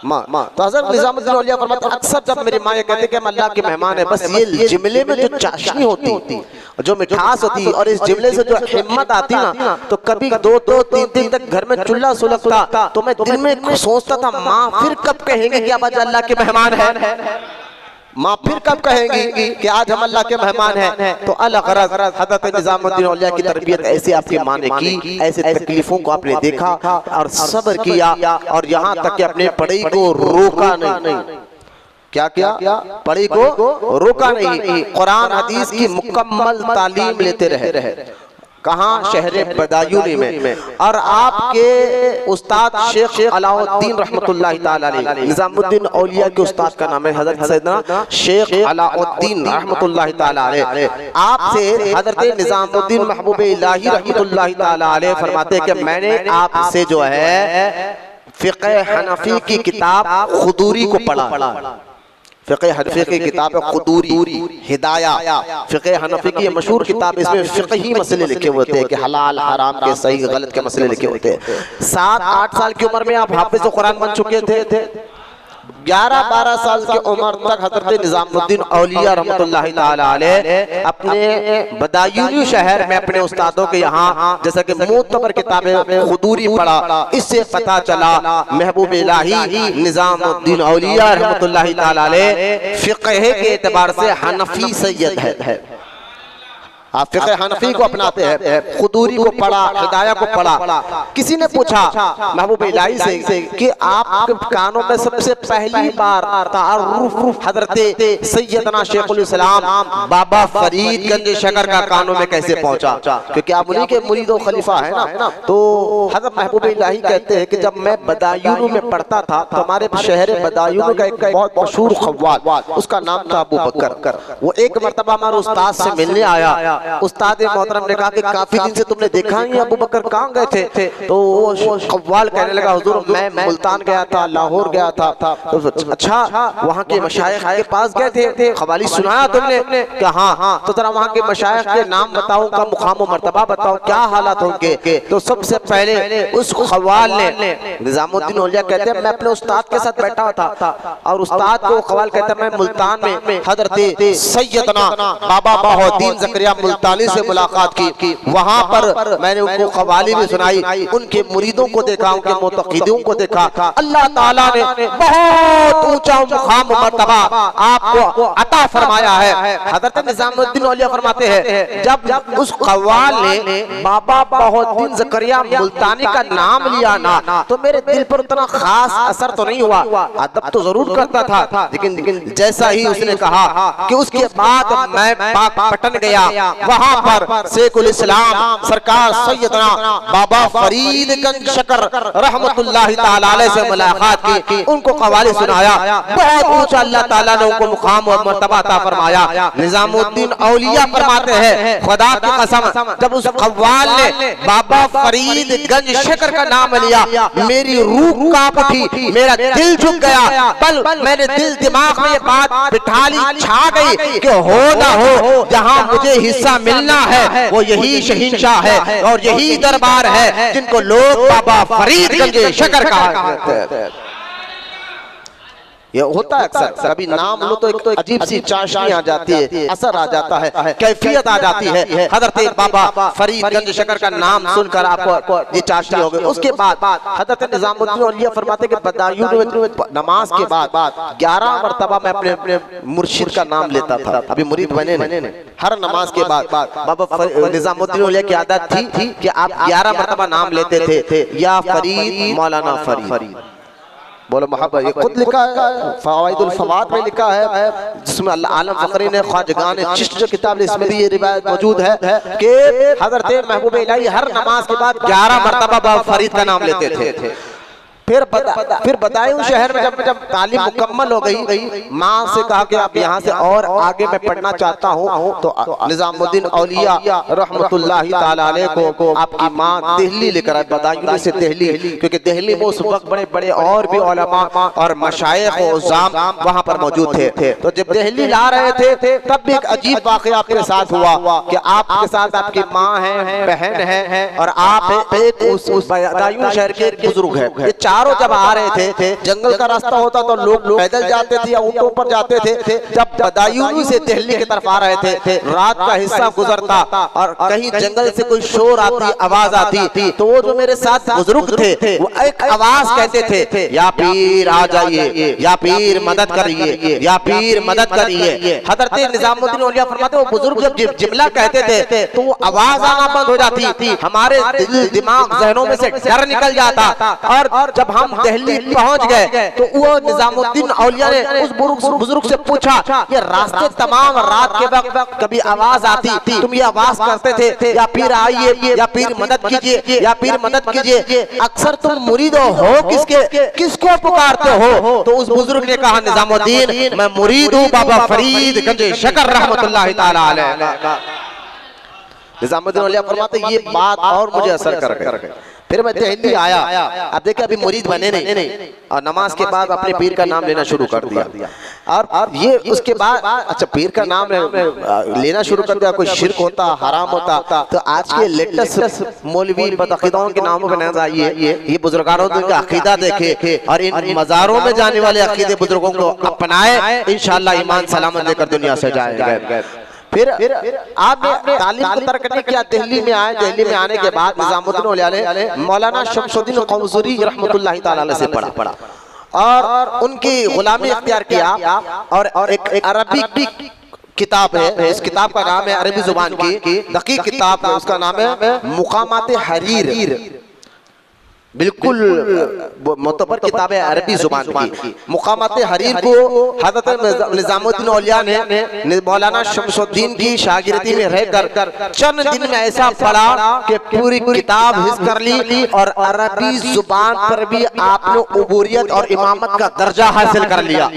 माँ तो हज़रत निजामुद्दीन औलिया फरमाते हैं, अक्सर जब मेरी माँ ये कहते कि हम अल्लाह के मेहमान हैं, बस ये जुमले में जो चाशनी होती, जो मिठास होती, और इस जुमले से जो हिम्मत आती ना, तो कभी 2-3 दिन तक घर में चूल्हा सुलगता, तो मैं दिल में सोचता था माँ फिर कब कहेंगे कि अब आज अल्लाह के मेहमान है, माँ फिर कब कहेंगी कि आज हम अल्लाह के मेहमान हैं। तो अल-गरज़ हज़रत निज़ामुद्दीन औलिया की तरबियत ऐसे आपकी माँ ने की, ऐसे तकलीफों को आपने देखा और सब्र किया, और यहाँ तक कि अपने पढ़ाई को रोका नहीं। क्या किया? पढ़ी को रोका नहीं, कुरान हदीस की मुकम्मल तालीम लेते रहे। कहाँ? शहर बदायूनी में। और आपके उस्ताद शेख अलाउद्दीन रहमतुल्लाह ताला अलैह, निजामुद्दीन औलिया के उस्ताद का नाम है हजरत सैयदना शेख अलाउद्दीन रहमतुल्लाह ताला अलैह। आपसे हजरत निजामुद्दीन महबूब इलाही रहमतुल्लाह ताला अलैह फरमाते कि मैंने आपसे जो है फ़िक़्ह हनफी की किताब खुदूरी को पढ़ा। फ़िक़्ह हनफी की किताब है खुदूरी, हिदाया फ़िक़्ह हनफी की मशहूर किताब। इसमें फ़िक़ही मसले लिखे होते हैं कि हलाल हराम के सही गलत के मसले लिखे होते हैं। 7-8 साल की उम्र में आप हाफ़िज़ कुरान बन चुके थे। 11-12 साल की उम्र तक हज़रत निज़ामुद्दीन औलिया रहमतुल्लाह ताला अलैह अपने बदायूनी शहर में अपने उस्तादों के यहाँ जैसा कि मोतबर किताबें खुदूरी पढ़ा। इससे पता चला महबूब इलाही निज़ामुद्दीन औलिया रहमतुल्लाह ताला अलैह फ़िक़्ह के एतबार से हनफी सैयद है। आप फ़िक़्ह हनफी को अपनाते हैं, खुदूरी को पढ़ा, हिदाया को पढ़ा। किसी ने पूछा महबूब इलाही से कि आपके कानों में सबसे पहली बार तारुफ हज़रत सैयदना शेखुल इस्लाम बाबा फरीदगंज शकर का कानों में कैसे पहुंचा? क्योंकि आप उन्हीं के मुरीद और खलीफा है ना। तो हज़रत महबूब इलाही कहते हैं कि जब मैं बदायूं में पढ़ता था तो हमारे शहर बदायूं का एक बहुत मशहूर खव्वाल, उसका नाम था अबू बकर। वो एक मरतबा हमारे उस्ताद से मिलने आया। उस्ताद मोहतरम ने कहा कि काफी दिन से तुमने देखा ही अबू बकर कहाँ गए थे? तो वो कव्वाल कहने लगा हुजूर मैं मुल्तान गया था, लाहौर गया था। तो अच्छा वहाँ के मशाइख के पास गए थे? क़वाली सुनाया तुमने? क्या? हाँ। तो जरा वहाँ के मशाइख के नाम बताओ, उनका मुकाम मर्तबा बताओ, क्या हालात होंगे? तो सबसे पहले उस कव्वाल ने निज़ामुद्दीन औलिया कहते हैं मैं अपने उस्ताद के साथ बैठा था और उस्ताद को कव्वाल कहते हैं मैं मुल्तान में हज़रत सैयदना बाबा बहाउद्दीन ज़करिया मुल्तानी से मुलाकात की। वहाँ पर मैंने उनको कव्वाली भी सुनाई, उनके मुरीदों को देखा, उनके मुतक़िदों को देखा। अल्लाह ताला ने बहुत ऊंचा मुकाम मर्तबा आपको अता फरमाया है। हज़रत निज़ामुद्दीन औलिया फरमाते हैं जब उस कव्वाल ने बाबा बहाउद्दीन ज़करिया मुल्तानी का नाम लिया ना तो मेरे दिल पर उतना खास असर तो नहीं हुआ, अदब तो जरूर करता था, लेकिन जैसा ही उसने कहा कि उसके बाद मैं पाकपटन गया, वहाँ पर शेखुल इस्लाम सरकार सैयदना बाबा फरीदगंज शकर रहमतुल्लाह ताला अलैह से मुलाकात की, उनको कव्वाली सुनाया। बहुत ऊंचा अल्लाह ताला ने उनको मुकाम और मर्तबा अता फरमाया। निज़ामुद्दीन औलिया फरमाते हैं खुदा की कसम जब उस कव्वाल ने बाबा फरीदगंज शकर का नाम लिया मेरी रूह कांप उठी, मेरा दिल झुक गया। बल मैंने दिल दिमाग में ये बात बिठा ली, छा गई कि हो ना हो जहाँ मुझे हिस्सा मिलना है वो यही शहीनशाह है और यही दरबार है जिनको लोग बाबा फरीदगंज शकर कहा करते हैं। ये होता है अक्सर, कभी नाम लो तो एक तो अजीब सी चाशनी आ जाती है, असर आ जाता है, कैफियत आ जाती है। हज़रत बाबा फरीदगंज शकर का नाम सुनकर आपको ये चाशनी हो गई। उसके बाद हज़रत निज़ामुद्दीन औलिया फरमाते कि बदायूं में नमाज के बाद 11 मरतबा मैं अपने मुर्शिद का नाम लेता था। अभी मुरीद बने नहीं, हर नमाज के बाद बाबा निज़ामुद्दीन औलिया की आदत थी कि आप 11 मरतबा नाम लेते थे, या फरीद मौलाना फरीद। बोलो मोहब्बत, ये खुद लिखा है फ़वाइदुल फ़वाद में लिखा है, जिसमें आलम फ़करी ने ख्वाजगान चिश्त जो किताब इसमें भी ये रिवायत मौजूद है कि हज़रत महबूब इलाही हर नमाज के बाद 11 मरतबा बाबा फरीद का नाम लेते थे। फिर बदायूं शहर में जब तालीम मुकम्मल हो गई, माँ से कहा कि आप यहाँ से और आगे मैं पढ़ना चाहता हूँ, तो निज़ामुद्दीन औलिया रहमतुल्लाह ताला अलैह को आपकी माँ दिल्ली लेकर आए, बदायूं से दिल्ली, क्योंकि दिल्ली में उस वक्त बड़े बड़े और भी उलमा और मशाइख और उज़्ज़ाम वहाँ पर मौजूद थे। तो जब दिल्ली ला रहे थे तब भी एक अजीब वाक़या आपके साथ हुआ कि आपके साथ आपकी माँ है, बहन है और आप एक उस बदायूं शहर के बुजुर्ग है। चारों जब आ रहे थे, जंगल का रास्ता होता तो लोग पैदल जाते थे या ऊँटों पर जाते थे। जब बदायूं से दिल्ली की तरफ आ रहे थे, रात का हिस्सा गुजरता और कहीं जंगल से कोई शोर आती, आवाज आती, तो वो जो मेरे साथ बुजुर्ग थे वो एक आवाज कहते थे, या पीर आ जाइए, या पीर मदद करिए, या पीर मदद करिए। हज़रत निज़ामुद्दीन औलिया फरमाते वो बुजुर्ग जब जुमला कहते थे तो वो आवाज आना बंद हो जाती थी, हमारे दिल दिमाग जहनों में से डर निकल जाता। और जब जब हम दिल्ली पहुंच गए तो वो निजामुद्दीन औलिया ने उस बुजुर्ग से पूछा, ये रास्ते तमाम रात के वक्त कभी आवाज आती, तुम ये आवाज करते थे या पीर आइए या पीर मदद कीजिए या पीर मदद कीजिए, अक्सर तुम मुरीद हो किसके, किसको पुकारते हो? तो उस बुजुर्ग ने कहा, निजामुद्दीन मैं मुरीद हूँ बाबा फरीद गंज शकर रहमतुल्लाह ताला अलैह। निजामुद्दीन औलिया फरमाते ये बात और मुझे असर कर गई। फिर मैं दिल्ली आया, अब देखिए अभी मुरीद बने नहीं, और नमाज के बाद अपने पीर का नाम लेना शुरू कर दिया। और ये उसके बाद अच्छा पीर का नाम लेना शुरू कर दिया, कोई शिर्क होता, हराम होता। तो आज के लेटेस्ट मौलवी बदअकीदाओं के नामों पे न जाइए, ये बुजुर्गानों का अकीदा देखे और इन मज़ारों में जाने वाले अकीदे बुजुर्गों को अपनाए, इंशाअल्लाह ईमान सलामत लेकर दुनिया से जाएंगे। फिर आपने तालीम को तर्क नहीं किया, दिल्ली में आए। दिल्ली में आने के बाद निजामुद्दीन औलिया ने मौलाना शमसुद्दीन कौसरी रहमतुल्लाह ताला अलैह से पढ़ा और उनकी गुलामी इख्तियार किया। और एक अरबी किताब है, इस किताब का नाम है, अरबी जुबान की दकीक किताब है, उसका नाम है मुकामात हरीर। बिल्कुल मोतबर किताब है अरबी जुबान की। मुकामात हरीर को हज़रत निजामुद्दीन औलिया ने मौलाना शमसुद्दीन की शागिर्दी में रहकर चंद दिन में ऐसा पढ़ा कि पूरी किताब हिफ्ज़ कर ली और अरबी जुबान पर भी आपने उबूरियत और इमामत का दर्जा हासिल कर लिया।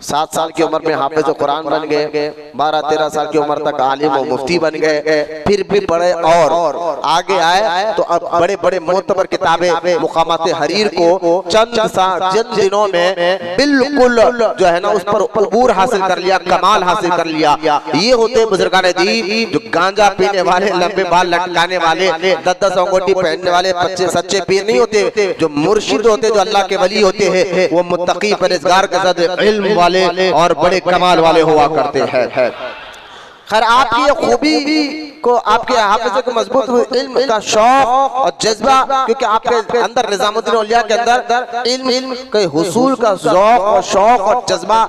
7 साल की उम्र में हाफिज़ कुरान बन गए, 12-13 साल की उम्र तक आलिम और मुफ्ती बन गए। फिर भी बड़े और आगे आए तो अब बड़े बड़े मोतबर किताबें मुकामात हरीर को चंद दिनों में बिल्कुल जो है ना उस पर उबूर हासिल कर लिया, कमाल हासिल कर लिया। ये होते बुजुर्गाने दी जो गांजा पीने वाले, लंबे बाल लटकाने वाले, 10-10 अंगूठी पहनने वाले सच्चे पीर नहीं होते। जो मुर्शिद होते, जो अल्लाह के वली होते हैं, वो मुत्तकी परहेज़गार के साथ इल्म और बड़े कमाल वाले हुआ करते हैं। खैर आपकी ये खूबी को, आपके हाफिज़े को मजबूत इल्म का शौक और जज्बा, क्योंकि आपके अंदर निजामुद्दीन औलिया के अंदर इल्म के हुसूल का ज़ौक़ और शौक और जज्बा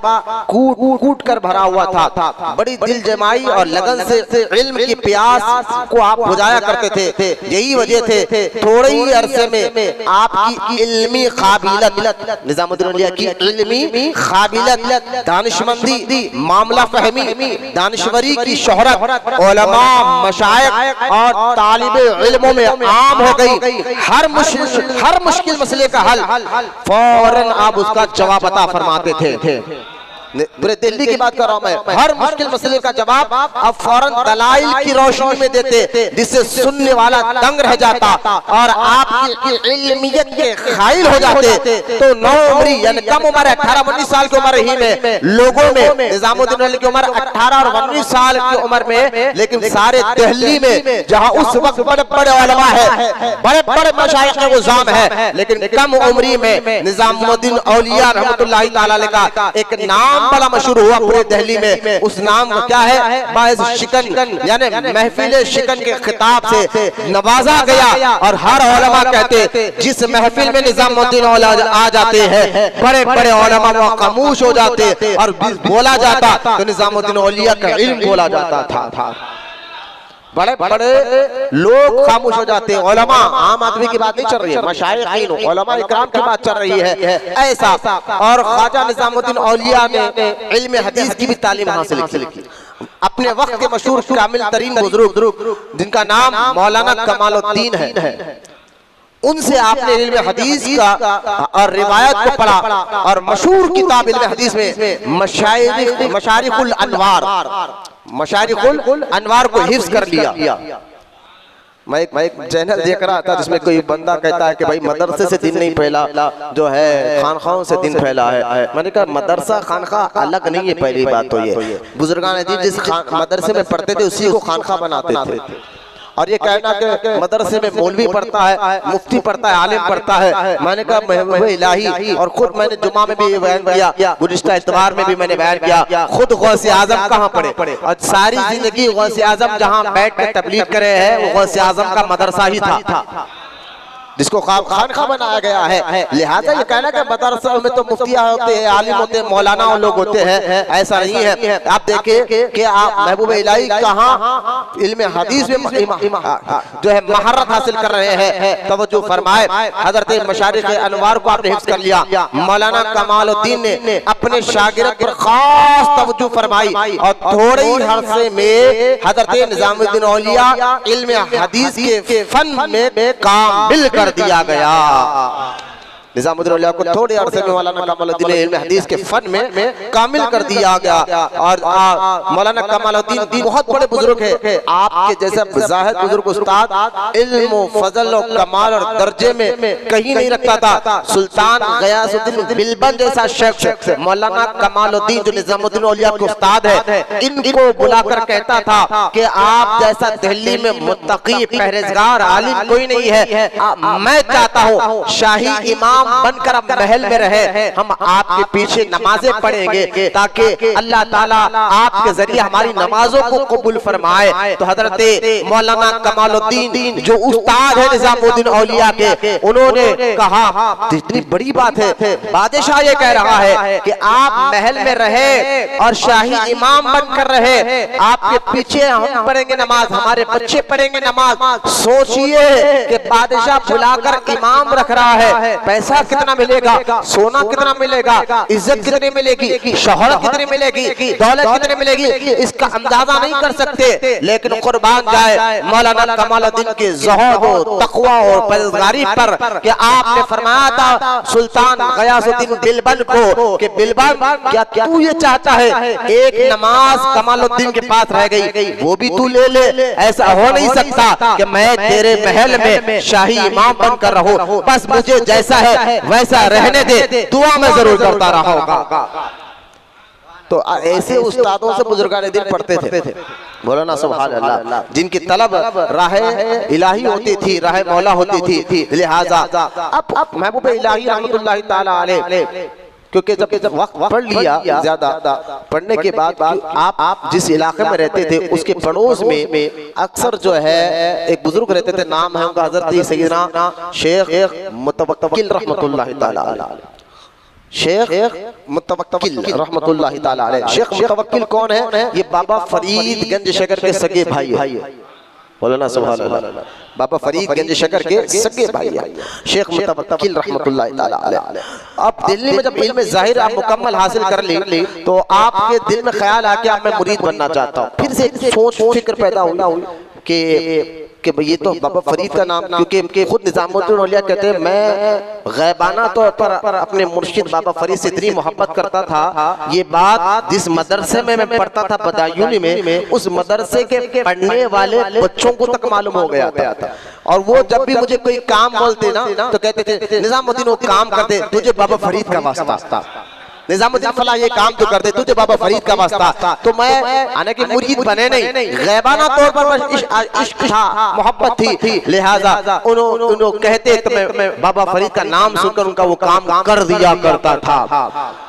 कूट कर भरा हुआ था। बड़ी दिल जमाई और लगन से इल्म की प्यास को आप बुझाया करते थे। यही वजह थे थोड़े ही अरसे में आपकी इल्मी काबिलियत, निजामुद्दीन औलिया की इल्मी काबिलियत, दानिशमंदी, मामला फहमी, दानिशवरी की शोहरत उलमा, मशाइख और तालिबे इल्मों में आम हो गई। हर मुश्किल मसले का हल फौरन आप उसका जवाब अता फरमाते थे। पूरे दिल्ली की बात कर रहा हूं मैं। हर मुश्किल मसले का जवाब आप फौरन दलाइल की रोशनी में देते, जिससे सुनने वाला दंग रह जाता और आपकी इल्मियत के खाइल हो जाते। तो नौ उम्री यानी कम उम्र 18-19 साल की उम्र ही में लोगों में निजामुद्दीन औलिया की उम्र 18 और 19 साल की उम्र में, लेकिन सारे दिल्ली में जहां उस वक्त बड़े बड़े उलमा है, बड़े बड़े मशाइख गुज़ाम है, लेकिन कम उम्री में निजामुद्दीन औलिया रहमतुल्लाह ताला अलैह का एक नाम बड़ा मशहूर हुआ पूरे दिल्ली में। उस नाम का क्या है? बाइज़ शिकन यानी महफिल शिकन के खिताब से नवाजा गया। और हर उलमा कहते जिस महफिल में निजामुद्दीन औलिया आ जाते हैं, बड़े बड़े उलमा खामोश हो जाते और बोला जाता तो निजामुद्दीन औलिया का इल्म बोला जाता था। बड़े बड़े लोग खामोश हो जाते हैं। उलमा, आम आदमी की बात नहीं चल रही है, मशाइख उलमा इकराम की बात चल रही है ऐसा। और ख्वाजा निजामुद्दीन औलिया ने इल्म हदीस की भी तालीम हासिल की। अपने वक्त के मशहूर कामिल तरीन बुजुर्ग जिनका नाम मौलाना कमालुद्दीन है, उनसे आपने इल्म हदीस का और रिवायत को पढ़ा और मशहूर किताब इल्म हदीस में मशारिकुल अनवार को हिफ्ज कर लिया। मैं एक चैनल देख रहा था जिसमें कोई बंदा कहता है कि भाई मदरसे से दिन नहीं फैला, जो है खानखाओं से दिन फैला है। मैंने कहा मदरसा खानखा अलग नहीं है। पहली बात तो ये बुजुर्गान दी जिस मदरसे में पढ़ते थे उसी को खानखा बनाते थे। और ये कहना कि मदरसे में मौलवी पढ़ता है, मुफ्ती पढ़ता है, आलिम पढ़ता है। मैंने कहा महबूब इलाही, और खुद मैंने जुमा में भी बयान किया, गुज़िश्ता इत्वार में भी मैंने बयान किया, खुद गौसे आजम कहाँ पढ़े और सारी जिंदगी गौसे आजम जहाँ बैठ कर तबलीग करे हैं वो गौसे आजम का मदरसा ही था। जिसको खानखा बनाया गया है। लिहाजा ये कहना कि मदरसा में तो मुफ्तिया होते हैं, आलिम होते हैं, मौलाना लोग होते हैं, ऐसा नहीं है। आप देखिए कि आप महबूब इलाही कहाँ इल्म हदीस में जो है महारत हासिल कर रहे हैं। तवज्जो फरमाए, हजरत मशारिक़ अनवार को आपने हिफ्ज़ कर लिया। मौलाना कमालुद्दीन ने अपने शागिर्द पर खास तवज्जो फरमाई और थोड़े ही अरसे में हजरत निज़ामुद्दीन औलिया इल्म हदीस के फन में कामिल कर दिया गया। निज़ामुद्दीन औलिया को थोड़े अरसे में मौलाना कमालुद्दीन इल्म हदीस के फन में कामिल कर दिया गया। और मौलाना कमालुद्दीन बहुत बड़े बुजुर्ग है, आपके जैसा ज़ाहिद बुजुर्ग उस्ताद इल्म फजल और कमाल और दर्जे में कहीं नहीं रखता था। सुल्तान गयासुद्दीन बिलबन जैसा शख्स मौलाना कमालुद्दीन जो निज़ामुद्दीन औलिया के उस्ताद है, इनको बुलाकर कहता था कि आप जैसा दिल्ली में मुत्तकी परहेजगार आलिम कोई नहीं है। मैं चाहता हूँ शाही इमाम बनकर अब महल में रहे, हम आपके पीछे नमाजें पढ़ेंगे ताकि अल्लाह ताला आपके जरिए हमारी नमाजों को कबूल फरमाए। तो हजरत मौलाना कमालुद्दीन जो उस्ताद है निज़ामुद्दीन औलिया के, उन्होंने कहा इतनी बड़ी बात है, बादशाह ये कह रहा है कि आप महल में रहे और शाही इमाम बनकर रहे, आपके पीछे हम पढ़ेंगे नमाज, हमारे बच्चे पढ़ेंगे नमाज। सोचिए कि बादशाह बुलाकर इमाम रख रहा है, पैसा कितना मिलेगा, सोना कितना मिलेगा, इज्जत कितनी मिलेगी, शोहरत कितनी मिलेगी, दौलत कितनी मिलेगी, इसका अंदाजा नहीं कर सकते। लेकिन कुर्बान जाए मौलाना कमालुद्दीन के ज़ुहद और तक़वा और परहेज़गारी पर कि आपने फरमाया था सुल्तान गयासुद्दीन बिलबन को कि बिलबन क्या तू ये चाहता है एक नमाज कमालुद्दीन के पास रह गई, वो भी तू ले ले। ऐसा हो नहीं सकता कि मैं तेरे महल में शाही इमाम बनकर रहूं, बस मुझे जैसा है वैसा रहने दे, दुआ में जरूर करता रहा होगा। तो ऐसे उस्तादों से बुजुर्गान दिन पढ़ते थे। बोलो ना सुभान अल्लाह, जिनकी तलब राह इलाही होती थी, राह मौला होती थी। लिहाजा अब महबूब इलाही रहमतुल्लाहि ताला अलैह, क्योंकि जब वक्त पढ़ लिया, ज्यादा पढ़ने के बाद आप जिस इलाके में रहते थे उसके पड़ोस में अक्सर जो है एक बुजुर्ग रहते थे, नाम है उनका हजरत सैयदना शेख मुतवक्किल रहमतुल्लाहि ताला अलैह। शेख मुतवक्किल रहमतुल्लाहि ताला अलैह। शेख मुतवक्किल कौन है? ये बाबा फरीद गंज शकर के सगे भाई है। बोलो ना सुभान अल्लाह। बाबा फरीद गंज शकर के सगे भाई है शेख मुतवक्किल रहमतुल्लाहि ताला अलैह। अब दिल्ली में जब इल्म ज़ाहिर आप मुकम्मल हासिल कर ली तो आपके दिल में ख्याल आ गया मैं मुरीद बनना चाहता हूँ। फिर से सोच फिक्र पैदा हुई कि ये तो बाबा फरीद का नाम, क्योंकि खुद निज़ामुद्दीन औलिया कहते हैं मैं गैबाना तौर पर अपने मुर्शिद बाबा फरीद से इतनी मोहब्बत करता था। ये बात जिस मदरसे में मैं पढ़ता था बदायूनी में, उस मदरसे के पढ़ने वाले बच्चों को तक मालूम हो गया था। और वो जब भी मुझे कोई काम बोलते ना तो कहते थे निज़ामुद्दीन वो काम करते, तुझे बाबा फरीद का वास्ता, निज़ामुद्दीन फला ये काम तो करते, तुझे बाबा फरीद का वास्ता। तो मैं आने की मुरीद बने नहीं, गैबाना तौर पर इश्क था, मोहब्बत थी। लिहाजा उन्होंने कहते तो मैं बाबा फरीद का नाम सुनकर उनका वो काम कर दिया करता था।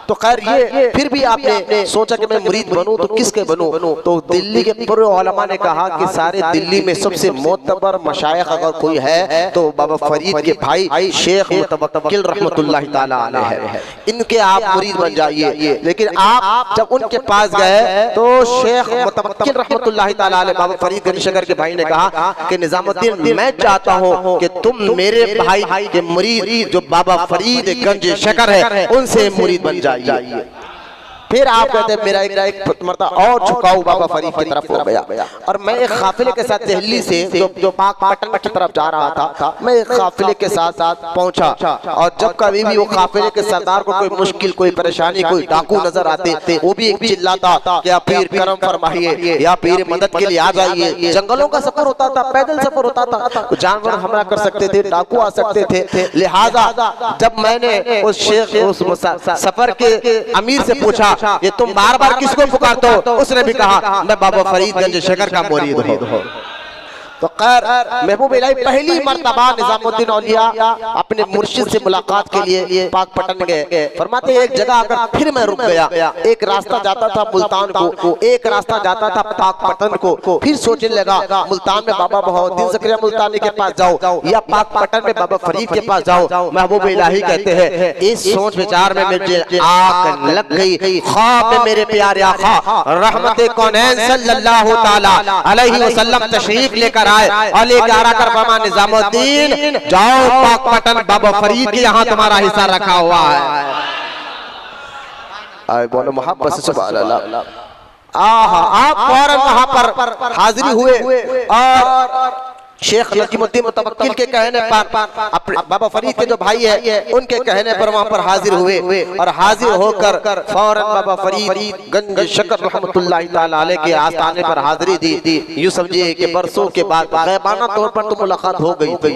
तो खैर ये फिर भी आपने सोचा कि मैं मुरीद बनूं तो किसके बनूं? तो दिल्ली के पूरे उलमा ने कहा कि सारे दिल्ली में सबसे मोतबर मशाइख अगर कोई है तो बाबा फरीद के भाई शेख मुतवक्किल रहमतुल्लाहि ताला अलैह है, इनके आप मुरीद बन जाइए। लेकिन आप जब उनके पास गए तो शेख मुतवक्किल रहमतुल्लाहि ताला अलैह बाबा फरीद गंज शकर के भाई ने कहा कि निज़ामुद्दीन मैं चाहता हूँ कि तुम मेरे भाई के मुरीद जो बाबा फरीद गंज शकर है उनसे मुरीद बन जाइए। फिर आप कहते हैं मेरा एक मरतबा और झुकाव बाबा फरीद की तरफ हो गया और मैं एक काफिले के साथ दिल्ली से जो पाकपटन की तरफ जा रहा था, मैं एक काफिले के साथ पहुंचा। और जब कभी भी वो काफिले के सरदार को कोई मुश्किल, कोई परेशानी, कोई डाकू नजर आते थे, वो भी एक चिल्लाता कि आप पीर करम फरमाइए या पीर मदद के लिए आ जाइए। जंगलों का सफर होता था, पैदल सफर होता था, जानवर हमला कर सकते थे, डाकू आ सकते थे। लिहाजा जब मैंने उस शेख उस सफर के अमीर से पूछा ये तुम बार बार किसको पुकारते हो, उसने भी कहा मैं बाबा फरीद गंज शकर का मुरीद हूं। तो खैर महबूब इलाही पहली मर्तबा निजामुद्दीन औलिया अपने मुर्शिद से मुलाकात के लिए पाकपटन गए। फरमाते एक जगह अगर फिर मैं रुक गया, एक रास्ता जाता था मुल्तान को, एक रास्ता जाता था पाकपटन को, फिर सोचने लगा मुल्तान में बाबा बहाउद्दीन ज़करिया मुल्तानी के पास जाओ या पाकपटन में बाबा फरीद के पास जाओ। महबूब इलाही कहते हैं इस सोच विचार में मुझे आग लग गई। ख्वाब में मेरे प्यारे आका रहमत कौनैन सल्लल्लाहु ताला अलैहि वसल्लम तशरीफ लेकर आए और लेकर आकर फरमा निजामुद्दीन जाओ पाकपटन बाबा फरीद के यहाँ तुम्हारा हिस्सा रखा हुआ है। आए बोलो मोहब्बत से सुभान अल्लाह। आप फौरन वहां पर हाजिरी हुए और शेख नजीमुद्दीन मुतवक्किल के कहने पर बाबा फरीद के जो भाई है उनके कहने पर वहां पर हाजिर हुए और हाजिर होकर फौरन बाबा फरीद गंज शकर रहमतुल्लाहि ताला अलैह के आस्थाने पर हाजिरी दी। यूं समझिए कि बरसों के बाद गैबाना तौर पर तो मुलाकात हो गई थी,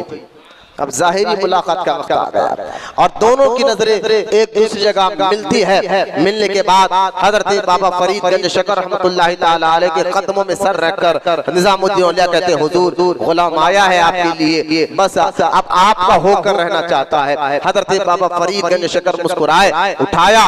अब जाहिरी मुलाकात का वक्त आ गया और दोनों की नजरें एक दूसरी जगह मिलती है। मिलने के बाद हजरत बाबा फरीद गंज शकर रहमतुल्लाहि ताला अलैह के कदमों में सर रखकर निजामुद्दीन औलिया कहते हैं हुजूर गुलाम आया है आपके लिए, बस अब आपका होकर रहना चाहता है। हजरत बाबा फरीद गंज शकर मुस्कुराए, उठाया,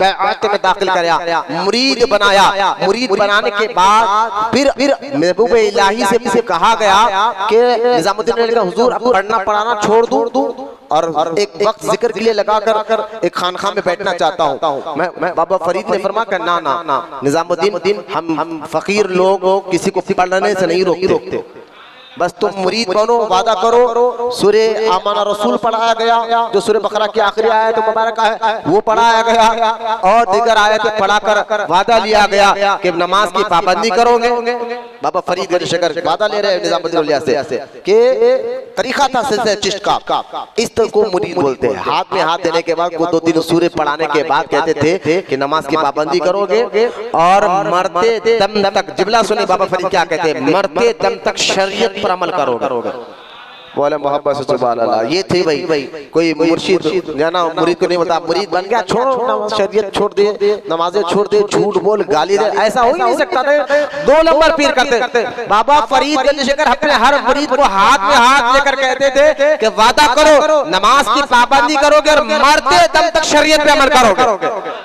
बैत में दाखिल कराया, मुरीद बनाया। मुरीद बनाने के बाद फिर महबूब इलाही से कहा गया कि निजामुद्दीन औलिया हुजूर अब पढ़ना पढ़ाना छोड़ दूं और एक वक्त जिक्र के लिए लगाकर एक खानखा में बैठना चाहता हूँ। मैं बाबा फरीद ने फरमाया ना निजामुद्दीन हम फकीर लोग किसी को पढ़ने से नहीं रोकते, बस तुम मुरीद बनो, वादा करो। सूरे आमाना रसूल पढ़ाया गया जो सूरे बकरा की आखिरी आयत मुबारक है वो पढ़ाया गया और दीगर आयतें पढ़ाकर वादा लिया गया कि नमाज की पाबंदी करोगे। बाबा फरीद गंज शकर वादा ले रहे हैं निजामुद्दीन औलिया से कि तरीका था सिलसिला चिश्त का, इस तरह को मुरीद बोलते हैं। हाथ में हाथ देने के बाद 2-3 सूरे पढ़ाने के बाद कहते थे कि नमाज की पाबंदी करोगे और मरते दम तक, जिबला सुने बाबा फरीद क्या कहते हैं, मरते दम तक शरीयत पर अमल करोगे। बोले मोहब्बत से सुभान अल्लाह। ये थी भाई कोई मुर्शिद जाना मुरीद को नहीं बता, मुरीद बन गया छोड़ो शरीयत छोड़ दे, नमाजें छोड़ दे, झूठ बोल, गाली दे, ऐसा हो ही नहीं सकता था। 2 नंबर पीर करते बाबा फरीद गंज शकर अपने हर मुरीद को हाथ में हाथ लेकर कहते थे कि वादा करो नमाज की पाबंदी करोगे और मरते दम तक शरीयत पे अमल करोगे।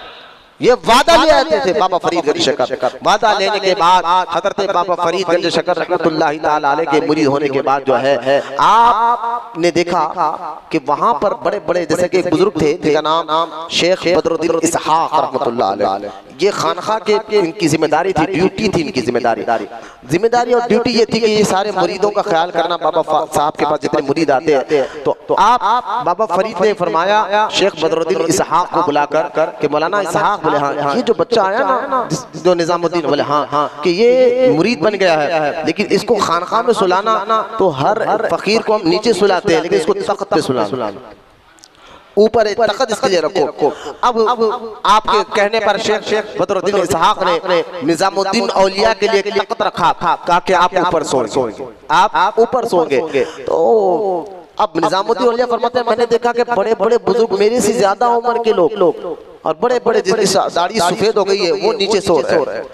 ये वादा ले आते थे बाबा फरीद गंज शकर। वादा लेने के बाद हजरत बाबा फरीद गंज शकर रहमतुल्लाहि ताला अलैह के मुरीद होने के बाद जो है आपने देखा कि वहां पर बड़े बड़े जैसे कि एक बुजुर्ग थे जिनका नाम शेख बदरुद्दीन इसहाक रहमतुल्लाह अलैह, ये खानखा के इनकी जिम्मेदारी थी, ड्यूटी थी इनकी जिम्मेदारी और ड्यूटी ये थी कि ये सारे मुरीदों का ख्याल करना। बाबा साहब के पास जितने मुरीद आते हैं तो आप बाबा फरीद ने फरमाया शेख बदरुद्दीन इसहाक को बुलाकर कि मौलाना इसहाक, बोले हाँ ये जो बच्चा आया ना जो निजामुद्दीन, बोले हाँ कि ये मुरीद बन गया है, लेकिन इसको खानखा में सुलाना तो हर फकीर को हम नीचे सुलाते हैं लेकिन इसको तख्त पे सुलाना, ऊपर एक तख्त इसके लिए रखो। अब आपके कहने पर शेख बदरुद्दीन इसहाक ने निजामुद्दीन औलिया के लिए एक तख्त रखा, कहा कि आप ऊपर सोएंगे, आप ऊपर सोएंगे। तो अब निजामुद्दीन औलिया फरमाते हैं मैंने देखा कि बड़े बड़े बुजुर्ग मेरे से ज्यादा उम्र के लोग और बड़े बड़े जिनकी दाढ़ी सफेद हो गई है वो नीचे सो रहे हैं।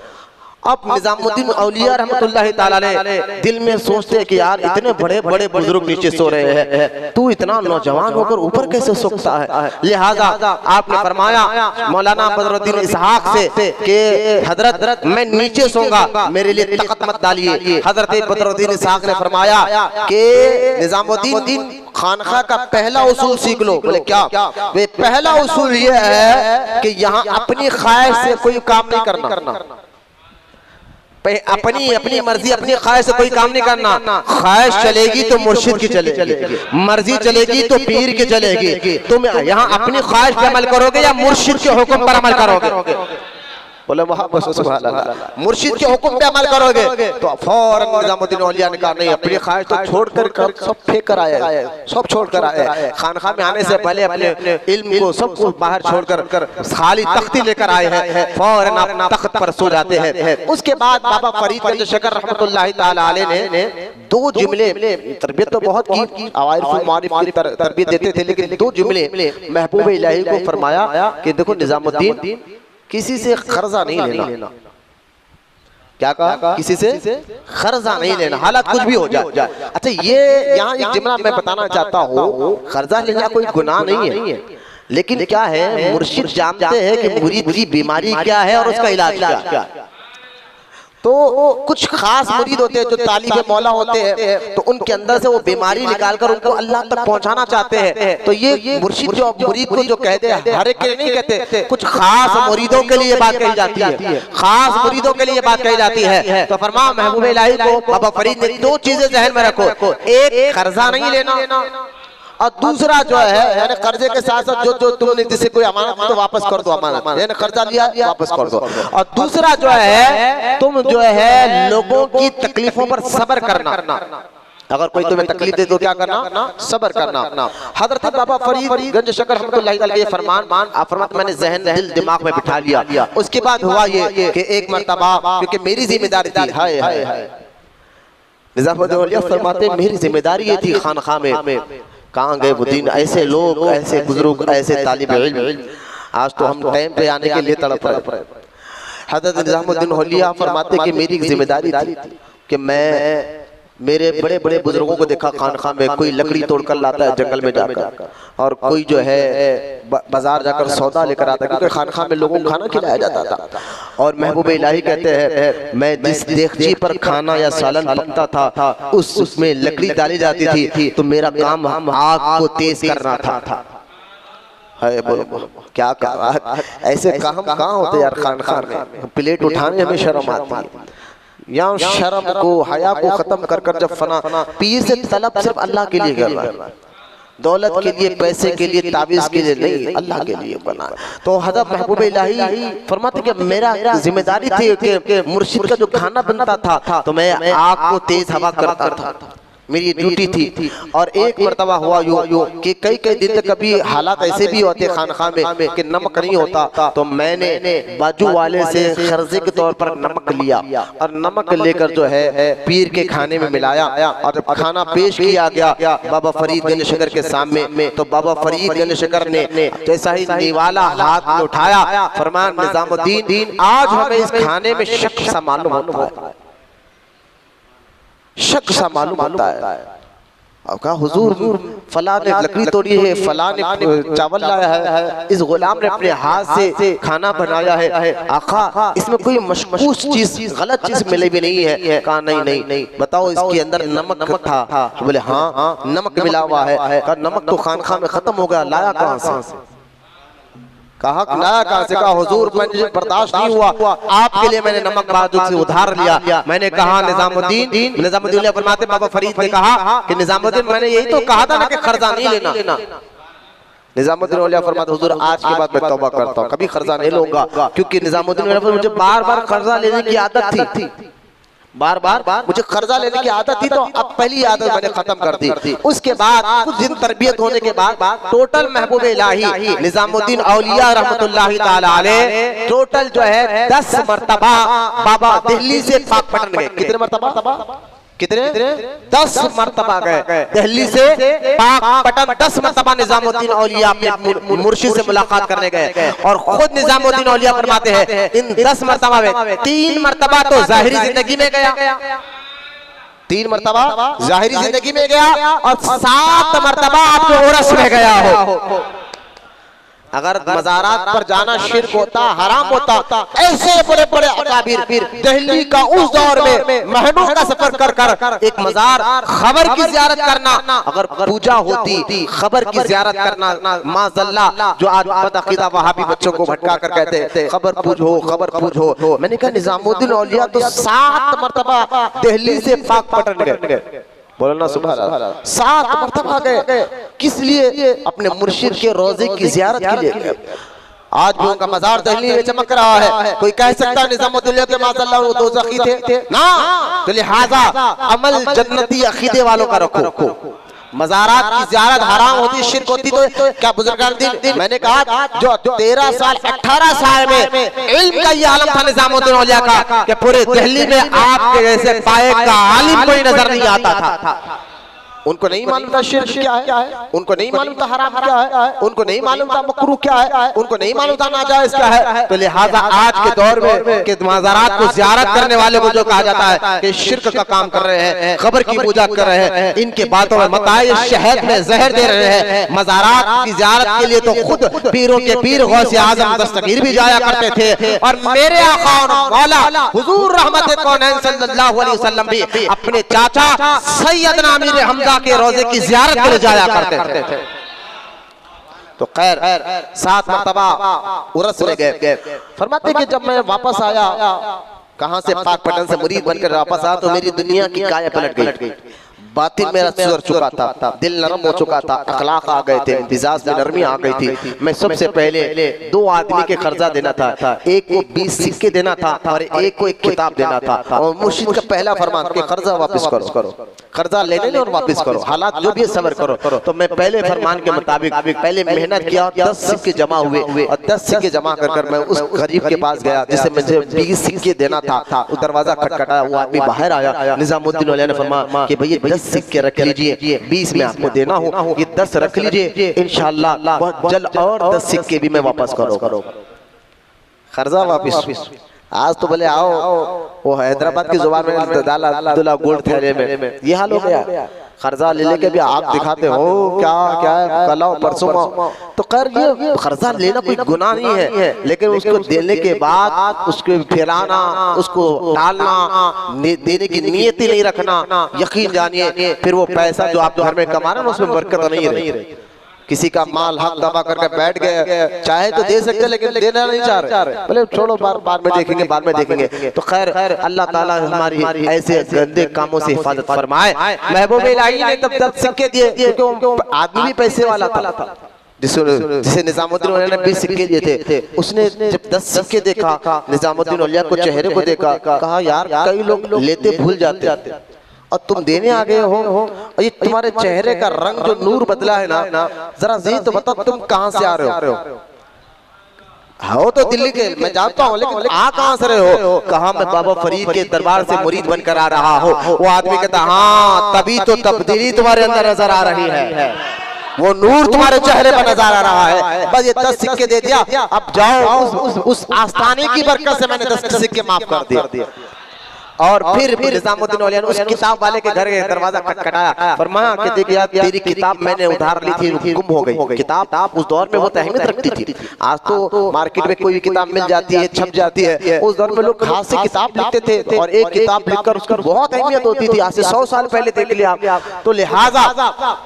अब निजामुद्दीन औलिया रहमतुल्लाहि ताला अलैह दिल में सोचते हैं कि यार इतने बड़े बड़े बुजुर्ग नीचे सो रहे हैं, तू इतना नौजवान होकर ऊपर कैसे सोता है। लिहाजा आपने फरमाया मौलाना बदरुद्दीन इसहाक से कि हजरत मैं नीचे सोऊंगा, मेरे लिए तख्त मत डालिए। हजरत बदरुद्दीन इसहाक ने फरमाया कि निजामुद्दीन खानखा का पहला उसूल सीख लो। बोले क्या? वे पहला उसूल ये है कि यहाँ अपनी ख्वाहिश से कोई काम नहीं करना, अपनी मर्जी अपनी ख्वाहिश से कोई काम नहीं करना। ख्वाहिश चलेगी तो मुर्शिद की चलेगी, मर्जी चलेगी तो पीर की चलेगी। तुम यहाँ अपनी ख्वाहिश पे अमल करोगे या मुर्शिद के हुक्म पर अमल करोगे? बोले मोहब्बत से सुभान अल्लाह। मुर्शिद के हुक्म पे अमल करोगे तो फौरन निजामुद्दीन औलिया ने कहा नहीं, अपनी ख्वाहिश तो छोड़कर सब फेंक कर आए, सब छोड़कर आए। खानखा में आने से पहले अपने इल्म को सबको बाहर छोड़कर खाली तख्ती लेकर आए हैं, फौरन अपना तख्त पर सो जाते हैं। उसके बाद बाबा फरीद गंज शकर रहमतुल्लाहि ताला अलैह ने 2 जुमले, तरबियत तो बहुत की, अवाइरुल मारिफ की तरबियत देते थे, लेकिन 2 जुमले महबूब इलाही को फरमाया कि देखो निजामुद्दीन किसी से कर्जा नहीं लेना, क्या कहा? किसी से कर्जा नहीं लेना, हालात कुछ भी हो जाए। अच्छा, ये यहाँ एक जुमला मैं बताना चाहता हूँ, कर्जा लेना कोई गुनाह नहीं है, लेकिन क्या है, मुर्शिद जानते हैं कि मुरीद की बीमारी क्या है और उसका इलाज क्या है। तो कुछ खास मुरीद होते हैं जो तालिब मौला होते हैं, तो उनके अंदर से वो बीमारी निकालकर उनको अल्लाह तक पहुंचाना चाहते हैं। तो ये मुर्शिद जो मुरीद को जो कहते हैं, हर एक के लिए नहीं कहते, कुछ खास मुरीदों के लिए बात कही जाती है, खास मुरीदों के लिए बात कही जाती है। तो फरमा महबूब इलाही को बाबा फरीद ने दो चीजें जहन में रखो, एक कर्जा नहीं लेना, और दूसरा जो है यानी कर्जे के साथ साथ जो तुमने जिसे कोई अमानत तो वापस कर दो, अमानत यानी कर्जा लिया वापस कर दो। और दूसरा जो है, तुम जो है लोगों की तकलीफों पर सब्र करना, अगर कोई तुम्हें तकलीफ दे तो क्या करना? सब्र करना। हजरत बाबा फरीद गंज शकर रहमतुल्लाहि अलैहि ये फरमान मैंने जहन दिल दिमाग में बिठा लिया। उसके बाद हुआ ये कि एक मर्तबा, क्योंकि मेरी जिम्मेदारी थी, हाय हाय निज़ामुद्दीन औलिया फरमाते मेरी जिम्मेदारी ये थी खानखा में, कहाँ गए वो दिन, ऐसे लोग, ऐसे बुजुर्ग, ऐसे तालिब इल्म, आज तो हम टाइम पे आने के लिए तड़प रहे। हज़रत निज़ामुद्दीन औलिया फरमाते कि मेरी जिम्मेदारी थी कि मैं मेरे बड़े बड़े बुजुर्गों को देखा खानखा में, कोई लकड़ी तोड़कर लाता है जंगल में जाकर, और कोई जो है बाजार जाकर सौदा लेकर आता है, क्योंकि खानखा में लोगों को खाना खिलाया जाता था। और महबूब इलाही कहते हैं मैं जिस देगची पर खाना या सालन पकता था उसमें लकड़ी डाली जाती थी, तो मेरा काम आग को तेज करना था। है बोलो क्या कहा, ऐसे काम कहाँ होते यार खानखा में, प्लेट उठाने हमें शर्म आती है। यहाँ शर्म को, हया को खत्म कर जब फना पीर से तलब सिर्फ अल्लाह के लिए कर रहा है, दौलत के लिए, पैसे के लिए, ताबीज के लिए नहीं, अल्लाह के लिए बना। तो हज़रत महबूब इलाही फरमाते कि मेरा जिम्मेदारी थी कि मुर्शिद का जो खाना बनता था तो मैं आग को तेज हवा करता था, मेरी ड्यूटी थी। और एक मर्तबा हुआ यूं कि कई दिन तक कभी हालात ऐसे भी होते खानखा में कि नमक नहीं होता, तो मैंने बाजू वाले से कर्जे के तौर पर नमक लिया, और नमक लेकर जो है पीर के खाने में मिलाया, और जब खाना पेश किया गया बाबा फरीद गंज शकर के सामने, तो बाबा फरीद गंज शकर ने जैसा ही निवाला हाथ में उठाया, फरमान निजामुद्दीन आज हमें इस खाने में शक सा मालूम होता है, शक सा मालूम होता है। अब कहा हुजूर फला ने लकड़ी तोड़ी है, फला ने चावल लाया है, इस गुलाम ने अपने हाथ से खाना बनाया है, आका इसमें कोई मशकूस चीज, गलत चीज मिले भी नहीं है। कहा नहीं, बताओ इसके अंदर नमक था? बोले हाँ नमक मिला हुआ है। कहा नमक तो खानखा में खत्म हो गया, लाया कहाँ से? कहा लाया कहाँ से? कहा हुजूर मुझे बर्दाश्त नहीं हुआ, आपके लिए मैंने नमक बाजू से उधार लिया। मैंने कहा निजामुद्दीन फरमाते बाबा फरीद ने कहा कि निजामुद्दीन मैंने यही तो कहा था ना कि कर्जा नहीं लेना। निजामुद्दीन औलिया फरमाते हुजूर आज के बाद मैं तौबा करता हूँ, कभी कर्जा नहीं लूंगा, क्योंकि निजामुद्दीन मुझे बार कर्जा लेने की आदत थी, बार मुझे कर्जा लेने की आदत थी, तो अब पहली आदत मैंने खत्म कर दी। उसके बाद कुछ दिन तरबियत होने के बाद टोटल महबूब इलाही निजामुद्दीन औलिया रहमतुल्लाहि ताला अलैह टोटल जो है 10 मर्तबा बाबा दिल्ली से पाक पटन गए। कितने मर्तबा? कितने? 10 मर्तबा गए दिल्ली से पाक पटन, 10 मर्तबा निजामुद्दीन औलिया अपने मुर्शिद से मुलाकात करने गए। और खुद निजामुद्दीन औलिया फरमाते हैं इन 10 मर्तबा में 3 मर्तबा तो जाहिरी जिंदगी में गया, 3 मर्तबा जाहिरी जिंदगी में गया, और 7 मर्तबा आपके उर्स में गया हो। अगर मज़ारात पर जाना शिर्क होता, हराम होता, ऐसे बड़े बड़े अकाबिर दिल्ली का उस दौर में महीनों का सफर कर एक मज़ार खबर की ज़ियारत करना, अगर पूजा होती खबर की ज़ियारत करना, माज़ल्ला जो आज बदअक़ीदा वहाबी बच्चों को भटका कर कहते हैं खबर पूजो। मैंने कहा निजामुद्दीन औलिया तो 7 मर्तबा दिल्ली से पाक पटन गए, बोलना सुभान अल्लाह, 7 मर्तबा गए। किस लिए? अपने मुर्शिद के रोजे की ज़ियारत के लिए। आज भी उनका मज़ार दिल्ली में चमक रहा है। कोई कह सकता है निज़ामुद्दीन के माज़अल्लाह वो दोज़खी थे ना, तो लिहाजा अमल जन्नती अकीदे वालों का रखो। मज़ारात की ज़ियारत हराम होती, शिर्क होती, तो क्या बुजुर्गान दिन मैंने कहा जो 13 साल 18 साल में इल्म का ये आलम था निज़ामुद्दीन औलिया का कि पूरे दिल्ली में आपके जैसे पाए का आलिम कोई नजर नहीं आता था। उनको नहीं मालूम था शिर्क क्या है, उनको नहीं मालूम था हराम क्या है, उनको नहीं मालूम था मकरूह क्या है, उनको नहीं मालूम था नाजायज क्या है। तो लिहाजा आज के दौर में कि मज़ारात को ज़ियारत करने वाले को जो कहा जाता है कि शिर्क का काम कर रहे हैं, खबर की पूजा कर रहे हैं, इनके बातों में मताए शहद में जहर दे रहे हैं। मज़ारात की ज़ियारत के लिए तो खुद पीरों के पीर गौसे आज़म दस्तगीर भी जाया करते थे, और मेरे आका और मौला हुजूर रहमत कौनैन सल्लल्लाहु अलैहि वसल्लम भी अपने चाचा सैयदना अमीर हमजा के रोजे की ज़ियारत के लिए जाया करते थे। तो खैर 7 मरतबा उर्स में गए। फरमाते कि जब मैं वापस आया, कहां से पाकपटन से मुरीद बनकर वापस आया, तो मेरी दुनिया की काया पलट गई। बातिन मेरा सुधर चुका था, दिल नरम हो चुका था, अखलाक आ गए थे, मिजाज में नरमी आ गई थी। मैं सबसे पहले 2 आदमी के कर्जा देना था, एक को 20 सिक्के देना था और एक को एक किताब देना था। और मुर्शिद का पहला फरमान कि कर्जा वापस करो, कर्जा लेने और वापस करो, हालात जो भी सब्र करो। तो मैं पहले फरमान के मुताबिक पहले मेहनत किया, 10 सिक्के जमा हुए और 10 सिक्के जमा कर मैं उस गरीब के पास गया जिसे मुझे 20 सिक्के देना था। वो दरवाजा खटखटाया, वो आदमी बाहर आया। निजामुद्दीन औलिया ने फरमाया कि भैया 10 सिक्के रख लीजिए, 20 में आपको देना हो, ये 10 रख लीजिए, इंशाअल्लाह बहुत जल्द और 10 सिक्के भी मैं वापस करो। कर्जा वापस। आज तो बोले आओ, वो हैदराबाद की जुबान में डाला अब्दुल्ला गोल्ड थैले में, ये हाल हो गया। कर्जा ले लेके भी आप दिखाते हो क्या क्या है, कल आओ परसों आओ। तो खैर ये कर्जा लेना कोई गुनाह नहीं है, लेकिन उसको देने के बाद उसको फिराना, उसको टालना, देने की नीयत ही नहीं रखना, यकीन जानिए फिर वो पैसा जो आप घर में कमा रहे हैं उसमें बरकत नहीं रही। किसी का माल हक दबा करके बैठ गए, चाहे तो दे सकते लेकिन देना नहीं चाह रहे, बोले छोड़ो बाद में देखेंगे, बाद में देखेंगे। तो खैर अल्लाह ताला हमारी ऐसे गंदे कामों से हिफाजत फरमाए। महबूब इलाही ने तब 10 सिक्के दिए, क्योंकि आदमी भी पैसे वाला था, जिसे निजामुद्दीन औलिया ने 20 सिक्के दिए थे। उसने जब 10 सिक्के देखा, निजामुद्दीन औलिया को चेहरे को देखा, कहा यार कई लोग लेते भूल जाते और तुम देने आ गए हो, और ये तुम्हारे चेहरे का रंग जो नूर बदला है ना, जरा जी तो बता तुम कहां से आ रहे हो? तो दिल्ली के, मैं जानता हूँ, लेकिन आ कहां से रहे हो? कहा मैं बाबा फरीद के दरबार से मुरीद बनकर आ रहा हूँ। वो आदमी कहता हाँ, तभी तो तब्दीली तुम्हारे अंदर नजर आ रही है, वो नूर तुम्हारे चेहरे पर नजर आ रहा है। बस ये 10 सिक्के दे दिया, अब जाओ उस आस्थाने की बरकत से मैंने 10 सिक्के माफ कर दिया। और फिर निजामुद्दीन औलिया ने उस किताब वाले के घर के दरवाजा खटखटाया, फरमाया कि देख यार तेरी किताब मैंने उधार ली थी, गुम हो गई। किताब उस दौर में बहुत अहमियत रखती थी। आज तो मार्केट में कोई भी किताब मिल जाती है, छप जाती है। उस दौर में लोग खास से किताब लिखते थे और एक किताब लिखकर उसकी बहुत अहमियत होती थी। आज से 100 साल पहले देख लिया आप, तो लिहाजा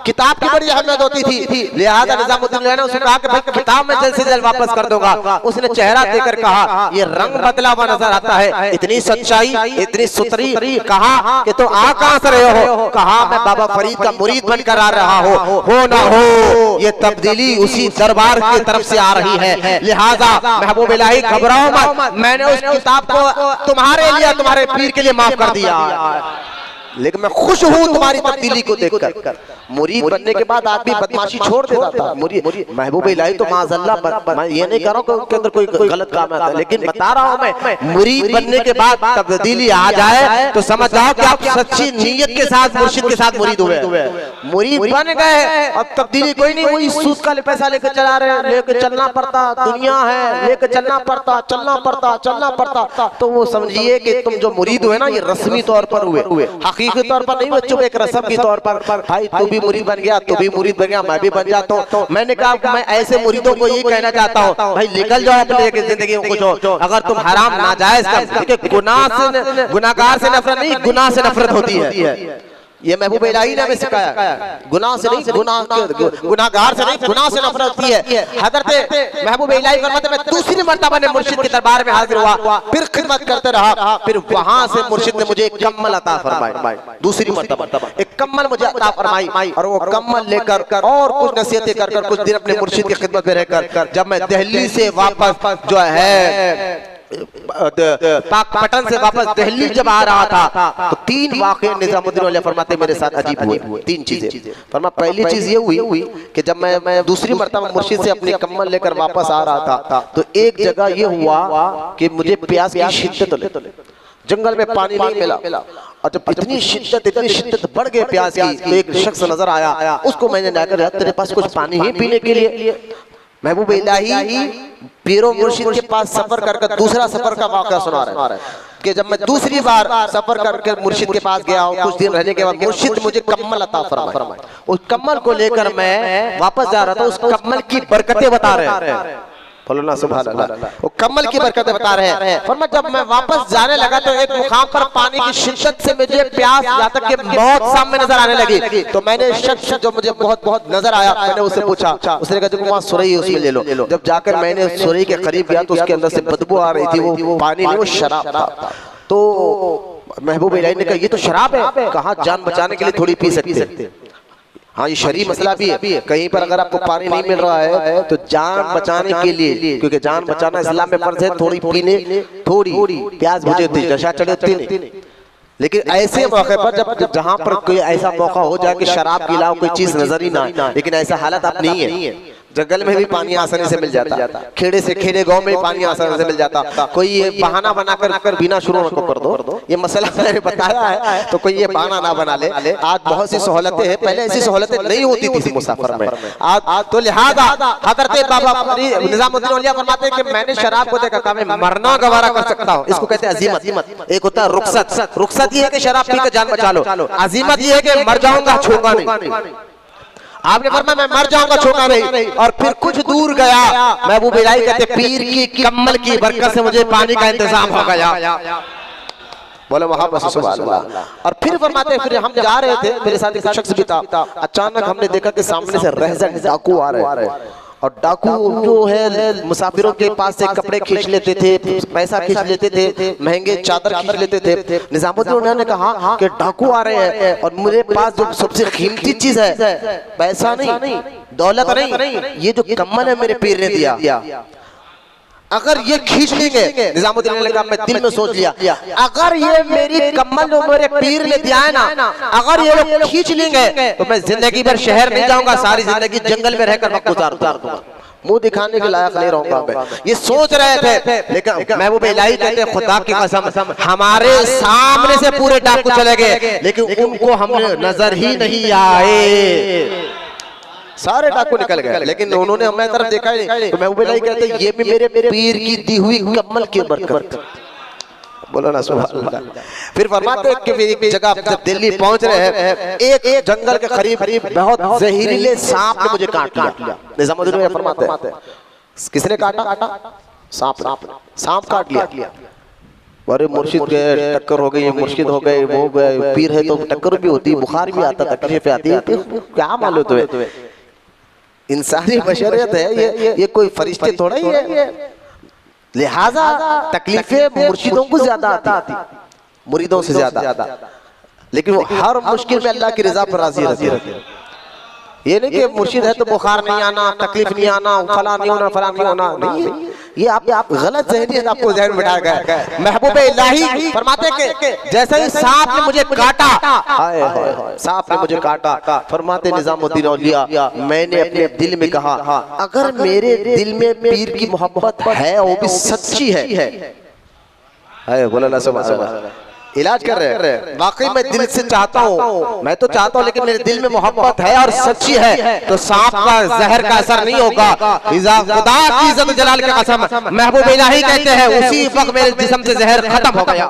किताब की बड़ी अहमियत होती थी। लिहाजा निजामुद्दीन औलिया ने उसने कहा कि भाई किताब मैं जल्द से जल्द वापस कर दूंगा। उसने चेहरा देकर कहा ये रंग बदला हुआ नजर आता है, इतनी सच्चाई, इतनी सुतरी। कहा कि तो आ कहां से रहे हो? कहा मैं बाबा फरीद का मुरीद बनकर आ रहा हो ना हो ये तब्दीली उसी दरबार की तरफ से आ रही है। लिहाजा महबूब इलाही घबराओ मत, मैंने उस किताब को तुम्हारे लिए, तुम्हारे पीर के लिए माफ कर दिया, लेकिन मैं खुश हूं तुम्हारी तब्दीली को देखकर। मुरीद बनने के बाद आदमी बदमाशी छोड़ देता था। महबूब इलाही तो माज़अल्लाह, मैं ये नहीं कह रहा हूं कि अंदर कोई गलत काम आता है, लेकिन बता रहा हूं मैं मुरीद बनने के बाद तब्दीली आ जाए तो समझ जाओ कि आप सच्ची नीयत के साथ मुर्शिद के साथ मुरीद हुए। मुरीद बन गए अब तब्दीली कोई नहीं, वही सूद का पैसा लेकर चला रहे हैं, लेकर चलना पड़ता, दुनिया है लेकर चलना पड़ता। तो वो समझिए कि तुम जो मुरीद हुए ना, ये रस्मी तौर पर हुए, हकीकी तौर पर नहीं, बच्चों एक रस्म के तौर पर। भाई तू भी मुरीद बन गया, तू भी मुरीद बन गया, मैं भी बन जाता हूँ। मैंने कहा मैं ऐसे मुरीदों को यही कहना चाहता हूँ, भाई निकल जाओ अपने जिंदगी में कुछ हो। अगर तुम हराम नाजायज कर, गुनाहगार से नफरत नहीं, गुनाह से नफरत होती है। ये महबूब इलाही ने हमें सिखाया, गुनाह से नहीं, गुनाहगार से नहीं, गुनाह से नफरत होती है। हजरत महबूब इलाही फरमाते मैं दूसरी मर्तबा ने मुर्शिद के दरबार में हाजिर हुआ, फिर खिदमत करते रहा, फिर वहां से मुर्शिद ने मुझे एक कम्मल अता फरमाई। दूसरी मर्तबा एक कम्मल मुझे अता फरमाई, और वो कम्मल लेकर और कुछ नसीहतें कर कुछ दिन अपने मुर्शिद की खिदमत में रहकर जब मैं दिल्ली से वापस जो है पाकपटन से वापस दिल्ली जब आ रहा था, तो 3 वाक़े निजामुद्दीन औलिया फरमाते मेरे साथ अजीब हुए। 3 चीजें। फरमा पहली चीज ये हुई कि जब मैं दूसरी मर्तबा मुर्शिद से अपनी कम्मल लेकर वापस आ रहा था, तो एक जगह ये हुआ कि मुझे प्यास की शिद्दत, जंगल में पानी नहीं मिला और जब इतनी शिद्दत बढ़ गई प्यास की तो एक शख्स नजर आया, उसको मैंने जाकर, तेरे पास कुछ पानी ही पीने के लिए? महबूब इलाही पीरो मुर्शिद के पास सफर करके दूसरा सफर का वाक़या सुना रहा है कि जब मैं दूसरी बार सफर करके मुर्शिद के पास गया हूँ, कुछ दिन रहने के बाद मुर्शिद मुझे कम्मल अता फरमाए। उस कम्मल को लेकर मैं वापस जा रहा था, उस कम्मल की बरकतें बता रहे हैं। बोलो ना सुभान अल्लाह। वो कम्मल की बरकतें बता रहे हैं। फरमा जब मैं वापस जाने लगा तो एक मुकाम पर पानी की शिद्दत से मुझे प्यास, यहाँ तक कि मौत सामने नजर आने लगी। तो मैंने शख्स जो मुझे बहुत नजर आया, मैंने उससे पूछा, उसने कहा देखो वहाँ सुरई है, उसमें ले लो। जब जाकर मैंने सुरई के करीब गया तो उसके अंदर से बदबू आ रही थी। वो पानी नहीं, वो शराब था। तो महबूब इलाही ने कहा ये तो शराब है, कहाँ जान बचाने के लिए थोड़ी पी सकते। हाँ ये शरीय मसला भी है, कहीं पर अगर आपको पानी नहीं मिल रहा है तो जान बचाने के लिए, क्योंकि जान बचाना इस्लाम में फर्ज है, थोड़ी पीने, थोड़ी प्यास बुझे होती, नशा चढ़े होती नहीं। लेकिन ऐसे मौके पर जब जहाँ पर कोई ऐसा मौका हो जाए कि शराब के अलावा कोई चीज नजर ही ना आए, लेकिन ऐसा हालत अब नहीं है। जंगल में भी पानी आसानी से मिल जाता, खेड़े से खेड़े गांव में पानी आसानी से मिल जाता। कोई ये बहाना बनाकर बिना शुरू कर दो, ये मसला मैंने बताया है, तो कोई ये बहाना ना बना ले। आज बहुत सी सहूलतें हैं, पहले ऐसी सहूलतें नहीं होती थी मुसाफिर में। आज तो लिहाजा हजरत बाबा निजामुद्दीन औलिया फरमाते हैं कि मैंने शराब को देखा, मैं मरना गवारा कर सकता हूँ। इसको कहते हैं अजीमत। एक होता है रुखसत। रुखसत ये है कि शराब पीकर जान बचा लो। अजीमत ये है कि मर जाऊंगा छोड़ूंगा नहीं। आपने फरमाया मैं मर जाऊंगा छोड़ूंगा नहीं। और फिर कुछ दूर गया, महबूब इलाही कहते पीर की कम्मल की बरकत से मुझे पानी का इंतजाम हो गया। बोले वहां सुभान अल्लाह। और फिर फरमाते फिर हम जा रहे थे, मेरे साथ एक शख्स भी था, अचानक हमने देखा कि सामने से रहज़न डाकू आ रहे हैं। और डाकू जो है मुसाफिरों के पास से कपड़े खींच लेते थे, पैसा खींच लेते थे, महंगे चादर खींच लेते थे। निजामुद्दीन उन्होंने कहा कि डाकू आ रहे हैं और मेरे पास जो सबसे कीमती चीज है, पैसा नहीं, दौलत नहीं, ये जो कम्मल है मेरे पीर ने दिया, अगर ये खींच लेंगे, निजामुद्दीन ने कहा मैं दिल में सोच लिया, अगर ये मेरी कम्मल जो मेरे पीर ने दिया है ना, अगर ये लोग खींच लेंगे तो मैं जिंदगी भर शहर नहीं जाऊंगा, सारी जिंदगी जंगल में रहकर वक्त गुजार दूंगा, मुंह दिखाने के लायक नहीं रहूंगा मैं। ये सोच रहे थे, लेकिन महबूब इलाही कहते हैं खुदा की कसम हमारे सामने से पूरे डाकू चले गए, लेकिन उनको हमने नजर ही नहीं आए। सारे डाकू निकल गए, लेकिन उन्होंने हमें तरफ देखा ही नहीं। तो महबूब इलाही कहते हैं ये भी मेरे पीर की दी हुई कम्मल की बरकत। बोलो ना सुभान अल्लाह। फिर फरमाते हैं कि एक जगह जब दिल्ली पहुंच रहे हैं, एक जंगल के करीब बहुत जहरीले सांप ने मुझे काट लिया। निजामुद्दीन फरमाते हैं किसने काटा? सांप काट लिया। अरे मुर्शिद गए, टक्कर हो गई, मुर्शिद हो गए, वो गए, पीर है तो टक्कर भी होती, बुखार भी आता, तकलीफ आती है, क्या मालूम तुम्हें? इंसानी बशरियत है, ये कोई फरिश्ते थोड़ा ही है। लिहाजा तकलीफें मुर्शिदों को ज्यादा आती, मुरीदों से ज्यादा, लेकिन वो हर मुश्किल में अल्लाह की रजा पर राजी रहती है। ये नहीं कि मुर्शिद है तो बुखार नहीं आना, तकलीफ नहीं आना, फला नहीं होना, फला नहीं होना, नहीं, ये आप गलत ज़हनियत आपको ज़हन में बिठा गया। महबूब इलाही फरमाते कि जैसे ही सांप ने मुझे काटा, हाय हाय सांप ने मुझे काटा, फरमाते निजामुद्दीन औलिया मैंने अपने दिल में कहा अगर मेरे दिल में पीर की मोहब्बत है, वो भी सच्ची है, बोला ना सुभान अल्लाह, इलाज कर रहे हैं, वाकई मैं दिल से चाहता हूँ, मैं तो चाहता हूँ, लेकिन मेरे दिल में मोहब्बत है और सच्ची है, तो सांप का जहर का असर नहीं होगा। खुदा की इज्जत जलाल की कसम, महबूब इलाही कहते हैं उसी वक्त मेरे जिस्म से जहर खत्म हो गया।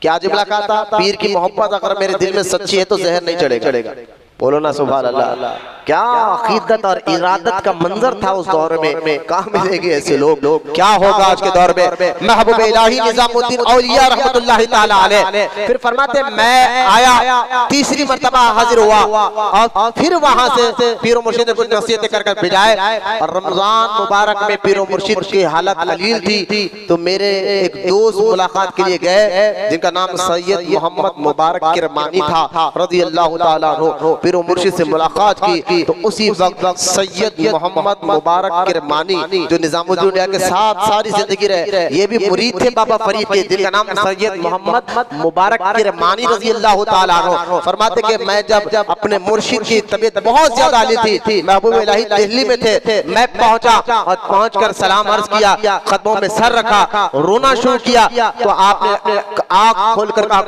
क्या जुमला कहा था? पीर की मोहब्बत अगर मेरे दिल में सच्ची है तो जहर नहीं चढ़ेगा। बोलो ना सुभान अल्लाह। क्या अकीदत और इरादत का मंजर था उस दौर में, कहाँ मिलेंगे ऐसे लोग? क्या होगा आज के दौर में? महबूब इलाही निजामुद्दीन औलिया रहमतुल्लाहि ताला अलैह फिर फरमाते मैं आया, तीसरी मर्तबा हाजिर हुआ और फिर वहां से पीरो मुर्शिद ने कुछ नसीहतें कर भिजाए, और रमजान मुबारक में पीरो मुर्शिद की हालत अलील थी, तो मेरे एक दोस्त मुलाकात के लिए गए जिनका नाम सैयद मोहम्मद मुबारक किरमानी था रज़ियल्लाहु ताला अन्हु। फिर वो मुर्शिद से मुलाकात की तो उसी वक्त सैयद मोहम्मद मुबारक किरमानी जो निजामुद्दीन औलिया के साथ सारी जिंदगी रहे, ये भी मुरीद थे बाबा फरीद के, जिनका नाम सैयद मोहम्मद मुबारक किरमानी रज़ी अल्लाह ताला अन्हु। फरमाते कि मैं जब अपने मुर्शिद की तबीयत बहुत ज्यादा आली थी, महबूब इलाही दिल्ली में थे, मैं पहुंचा और पहुंचकर सलाम अर्ज किया, कदमों में सर रखा, रोना शुरू किया तो आपने आँख खोलकर कहा,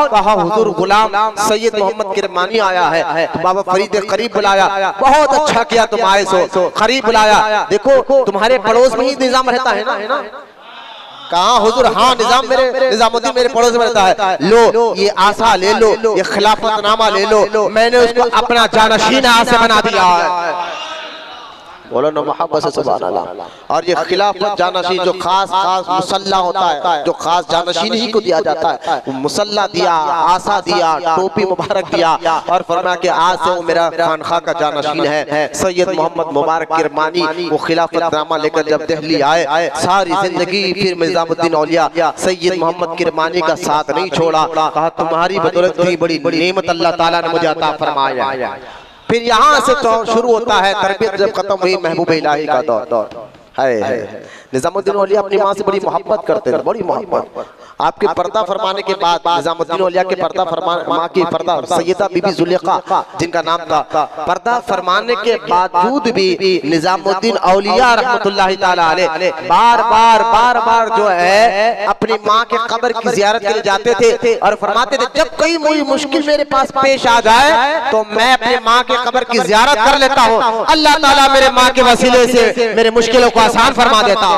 कहा हुजूर गुलाम सैयद मोहम्मद किरमानी आया है। तो बाबा फरीद ने करीब बुलाया, बहुत अच्छा किया तुम आए सो, करीब बुलाया, देखो तुम्हारे पड़ोस में ही निजाम रहता है ना। कहा हुजूर हाँ निजाम मेरे निजामुद्दीन मेरे पड़ोस में रहता है, लो ये आसा ले लो, ये खिलाफतनामा ले लो, मैंने उसको अपना जानशीन आसा बना दिया है। बोलो ना मोहब्बत से सुभान अल्लाह। और ये खिलाफत जानशीन जो खास मुसल्ला होता है, जो खास जानशीन ही को दिया जाता है, मुसल्ला दिया, आसा दिया, टोपी मुबारक दिया और फरमाया कि आज से वो मेरा खानखा का जानशीन है सैयद मोहम्मद मुबारक किरमानी। वो खिलाफतनामा लेकर जब दिल्ली आए, सारी जिंदगी फिर निजामुद्दीन औलिया सैयद मोहम्मद किरमानी का साथ नहीं छोड़ा, कहा तुम्हारी बदौलत की बड़ी नेमत अल्लाह ताला ने मुझे अता फरमाया। फिर यहाँ से तो शुरू होता है तरबियत, जब खत्म हुई महबूब इलाही का दौर है। निजामुद्दीन औलिया अपनी माँ से बड़ी मोहब्बत करते थे, बड़ी मोहब्बत। आपके पर्दा फरमाने के बाद निजामुद्दीन औलिया के पर्दा फरमाने, माँ की पर्दा सैयदा बीबी जुलेखा जिनका नाम था, पर्दा फरमाने के बावजूद भी निजामुद्दीन औलिया रहमतुल्लाहि ताला अलैह बार बार जो है अपनी माँ के कब्र की जियारत के लिए जाते थे और फरमाते थे जब कोई मुश्किल मेरे पास पेश आ जाए तो मैं अपनी माँ के कब्र की जियारत कर लेता हूँ, अल्लाह ताला मेरे माँ के वसीले से मेरे मुश्किलों को आसान फरमा देता।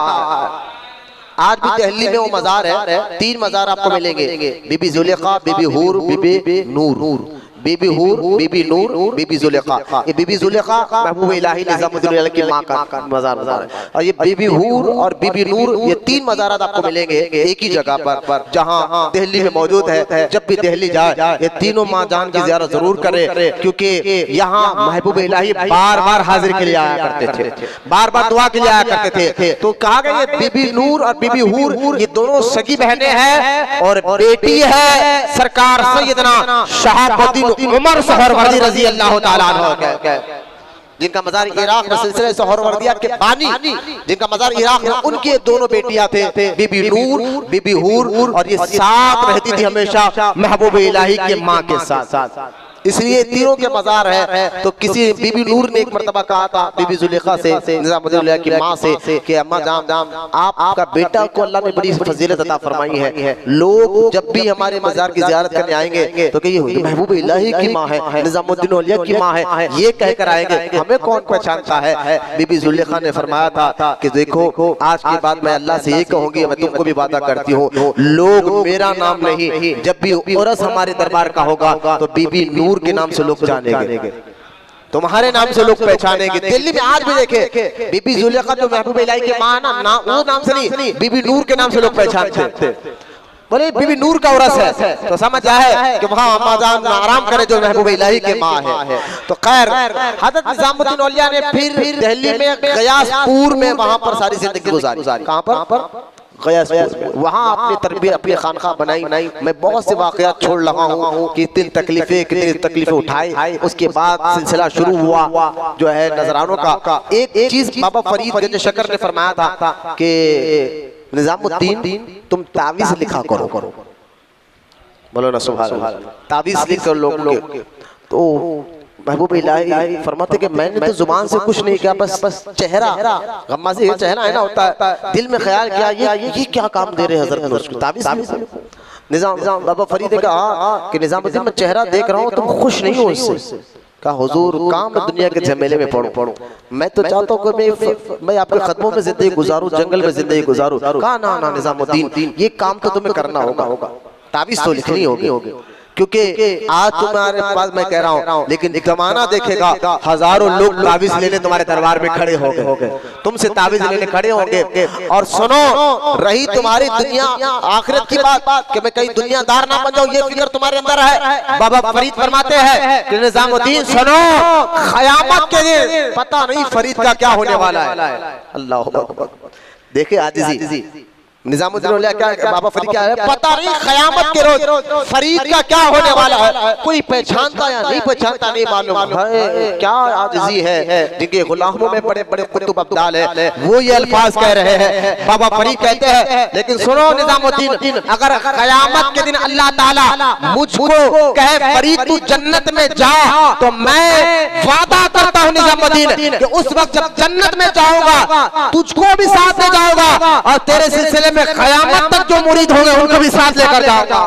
आज भी दिल्ली में वो मजार है, 3 मजार आपको मिलेंगे, बीबी जुलेखा, बीबी हूर, बीबी नूर, बीबी हूर, बीबी नूर, बीबी जुलेखा। ये बीबी जुलेखा महबूब इलाही निजामुद्दीन औलिया की माँ का मजार है, और ये बीबी हूर और बीबी नूर, ये 3 मजारात आपको मिलेंगे एक ही जगह पर जहाँ दिल्ली में मौजूद है। जब भी दिल्ली जाए ये तीनों माँ जान की ज़ियारत जरूर करे, क्योंकि यहाँ महबूब इलाही बार बार हाजिर के लिए आया करते थे, बार बार दुआ के लिए आया करते थे। तो कहा गया ये बीबी नूर और बीबी हूर ये दोनों सगी बहनें हैं और बेटी है सरकार सैयदना शहाबुद्दीन उमर सोहरवर्दी रजी अल्लाह ताला अन्हु, जिनका मजार इराक में सिलसिले सोहरवर्दिया के बानी, जिनका मजार इराक में, उनकी दोनों बेटियां थे बीबी नूर, बीबी हूर, और ये साथ रहती थी हमेशा महबूब इलाही के माँ के साथ, इसलिए तीनों के मजार है। तो किसी बीबी नूर ने एक मर्तबा कहा था बीबी जुलेखा से, निजामुद्दीन औलिया की माँ से कि अम्मा जान आपका बेटा को अल्लाह ने बड़ी फजीलत अता फरमाई है, लोग जब भी हमारे मजार की जियारत करने आएंगे तो कहिए महबूब इलाही की माँ है, निजामुद्दीन औलिया की माँ है, ये कहकर आएंगे, हमें कौन पहचानता है। बीबी जुलेखा ने फरमाया था कि देखो आज के बाद मैं अल्लाह से ये कहूंगी, मैं तुमको भी वादा करती हूँ, लोग मेरा नाम नहीं, जब भी उर्स हमारे दरबार का होगा तो बीबी नूर के नाम से लोग जानेंगे, तुम्हारे नाम से लोग पहचानेंगे। दिल्ली में आज भी देखे बीबी जुलेखा जो महबूब इलाही के मां ना वो नाम से नहीं, बीबी नूर के नाम से लोग पहचानते थे। बोले बीबी नूर का उर्स है तो समझ आए कि वहाँ अम्मा जान आराम करे जो महबूब इलाही के माँ है। तो खैर हज़रत निजामुद्दीन औलिया ने फिर दिल्ली में गयासपुर में वहां पर सारी जिंदगी गुजारी। कहाँ पर? वहाँ अपनी तरबियत अपनी खानखा बनाई। मैं बहुत से वाक़यात छोड़ रहा हूँ कि कितनी तकलीफें उठाई। उसके बाद सिलसिला शुरू हुआ जो है नजरानों का। एक चीज बाबा फरीद गंज शकर ने फरमाया था कि निजामुद्दीन तुम तावीज़ लिखा करो। बोलो ना सुभान अल्लाह। तावीज़ लिख कर लोगों के तो महबूब इलाही फरमाते कि मैंने तो जुबान से कुछ नहीं किया, बस चेहरा गम्मा से चेहरा है ना होता है, दिल में ख्याल किया ये क्या काम दे रहे हैं हज़रत उसको ताबीज़। निजाम बाबा फरीद ने कहा कि निजामुद्दीन मैं चेहरा देख रहा हूँ, तुम खुश नहीं हो इससे। कहा हुजूर काम दुनिया के झमेले में पढ़ूं, मैं तो चाहता हूँ कि मैं आपके कदमों में जिंदगी गुजारूं, जंगल में जिंदगी गुजारूं। कहा ना निजामुद्दीन ये काम तो तुम्हें करना होगा, ताबीज़ तो लिखनी होगी, क्योंकि आज तुम्हारे पास मैं कह रहा हूँ, लेकिन एक जमाना देखेगा हजारों लोग ताबीज़ लेने तुम्हारे दरबार में खड़े होंगे, तुमसे ताबीज़ लेने खड़े होंगे। और सुनो रही तुम्हारी दुनिया आखिरत की बात कि मैं कहीं दुनियादार ना बन जाऊं, ये फिक्र तुम्हारे अंदर है। बाबा फरीद फरमाते हैं कि निजामुद्दीन सुनो क़यामत के दिन पता नहीं फरीद का क्या होने वाला है। अल्लाह देखे आजिज़ी निजामुद्दीन औलिया क्या बाबा फरीद क्या है, पता नहीं क़यामत के रोज फरीद का क्या होने वाला है, कोई पहचानता या नहीं पहचानता नहीं मालूम है। क्या आजिज़ी है जिनके गुलामों में बड़े बड़े कुतुब अब्दाल है, वो ये अल्फाज कह रहे हैं। बाबा फरीद कहते हैं, लेकिन सुनो निजामुद्दीन, अगर क़यामत के दिन अल्लाह ताला मुझको कहे फरीद तू जन्नत में जा, तो मैं वादा करता हूँ निजामुद्दीन कि उस वक्त जब जन्नत में जाऊंगा तुझको भी साथ ले जाऊंगा और तेरे सिलसिले में क़यामत तक जो मुरीद होंगे उनको भी साथ लेकर जाऊंगा,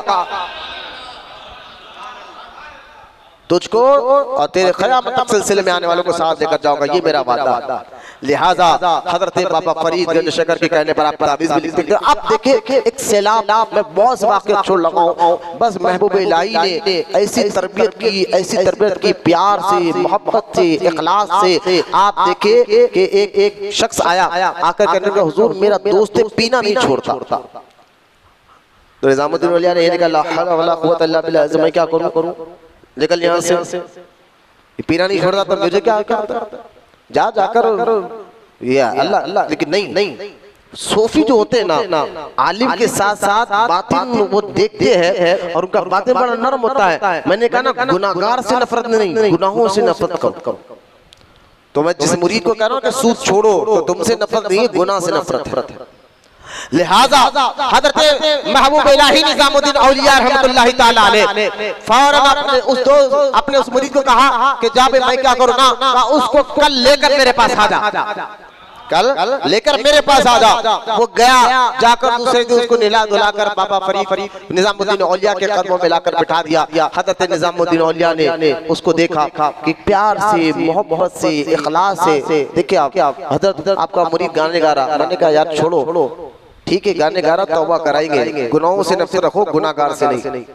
तुझको और तेरे क़यामत तक सिलसिले में आने वालों को साथ लेकर जाऊंगा, ये मेरा वादा। लिहाजा हजरत बाबा फरीद गंज शकर के कहने पर आप तावीज़ भी लिख सकते हैं। अब देखिए एक सैलाब में बहुत से वाक़या छोड़ लगा हूं, बस महबूब इलाही ने ऐसी तरबियत की प्यार से, मोहब्बत से, इखलास से। आप देखिए कि एक शख्स आया, आकर कहने लगा हुजूर मेरा दोस्त पीना नहीं छोड़ता। तो निजामुद्दीन औलिया ने कहा ला हौला वला कुव्वता इल्ला बिल्लाह, मैं क्या करूं, निकल यहाँ से, पीना नहीं छोड़ता तो मुझे क्या जाकर या अल्लाह। लेकिन नहीं, सूफी जो होते हैं ना, आलिम के साथ साथ बातिन वो देखते हैं और उनका बातिन बड़ा नरम होता है। मैंने कहा ना गुनाहगार से नफरत नहीं, गुनाहों से नफरत करो। तो मैं जिस मुरीद को कह रहा हूँ कि सूद छोड़ो, तो तुमसे नफरत नहीं, गुनाह से नफरत है। लिहाजा हज़रत महबूब इलाही निज़ामुद्दीन औलिया रहमतुल्लाहि ताला अलैह फौरन अपने उस मुरीद को कहा कि जा बे मैं क्या करूँ ना, उसको कल लेकर मेरे पास आ जा, कल लेकर मेरे पास आ जा। वो गया, जाकर दूसरे दिन उसको नहला धुलाकर बाबा फरीद निज़ामुद्दीन औलिया के कदमों में लाकर बिठा दिया। हज़रत निज़ामुद्दीन औलिया ने उसको देखा कि प्यार से, मोहब्बत से, इखलास से। देखिए आप हज़रत आपका मुरीद गाने गा रहा, मैंने कहा यार छोड़ो, ठीक है गाने गा रहा, तौबा कराएंगे, गुनाहों से नफरत रखो, गुनाहगार से नहीं,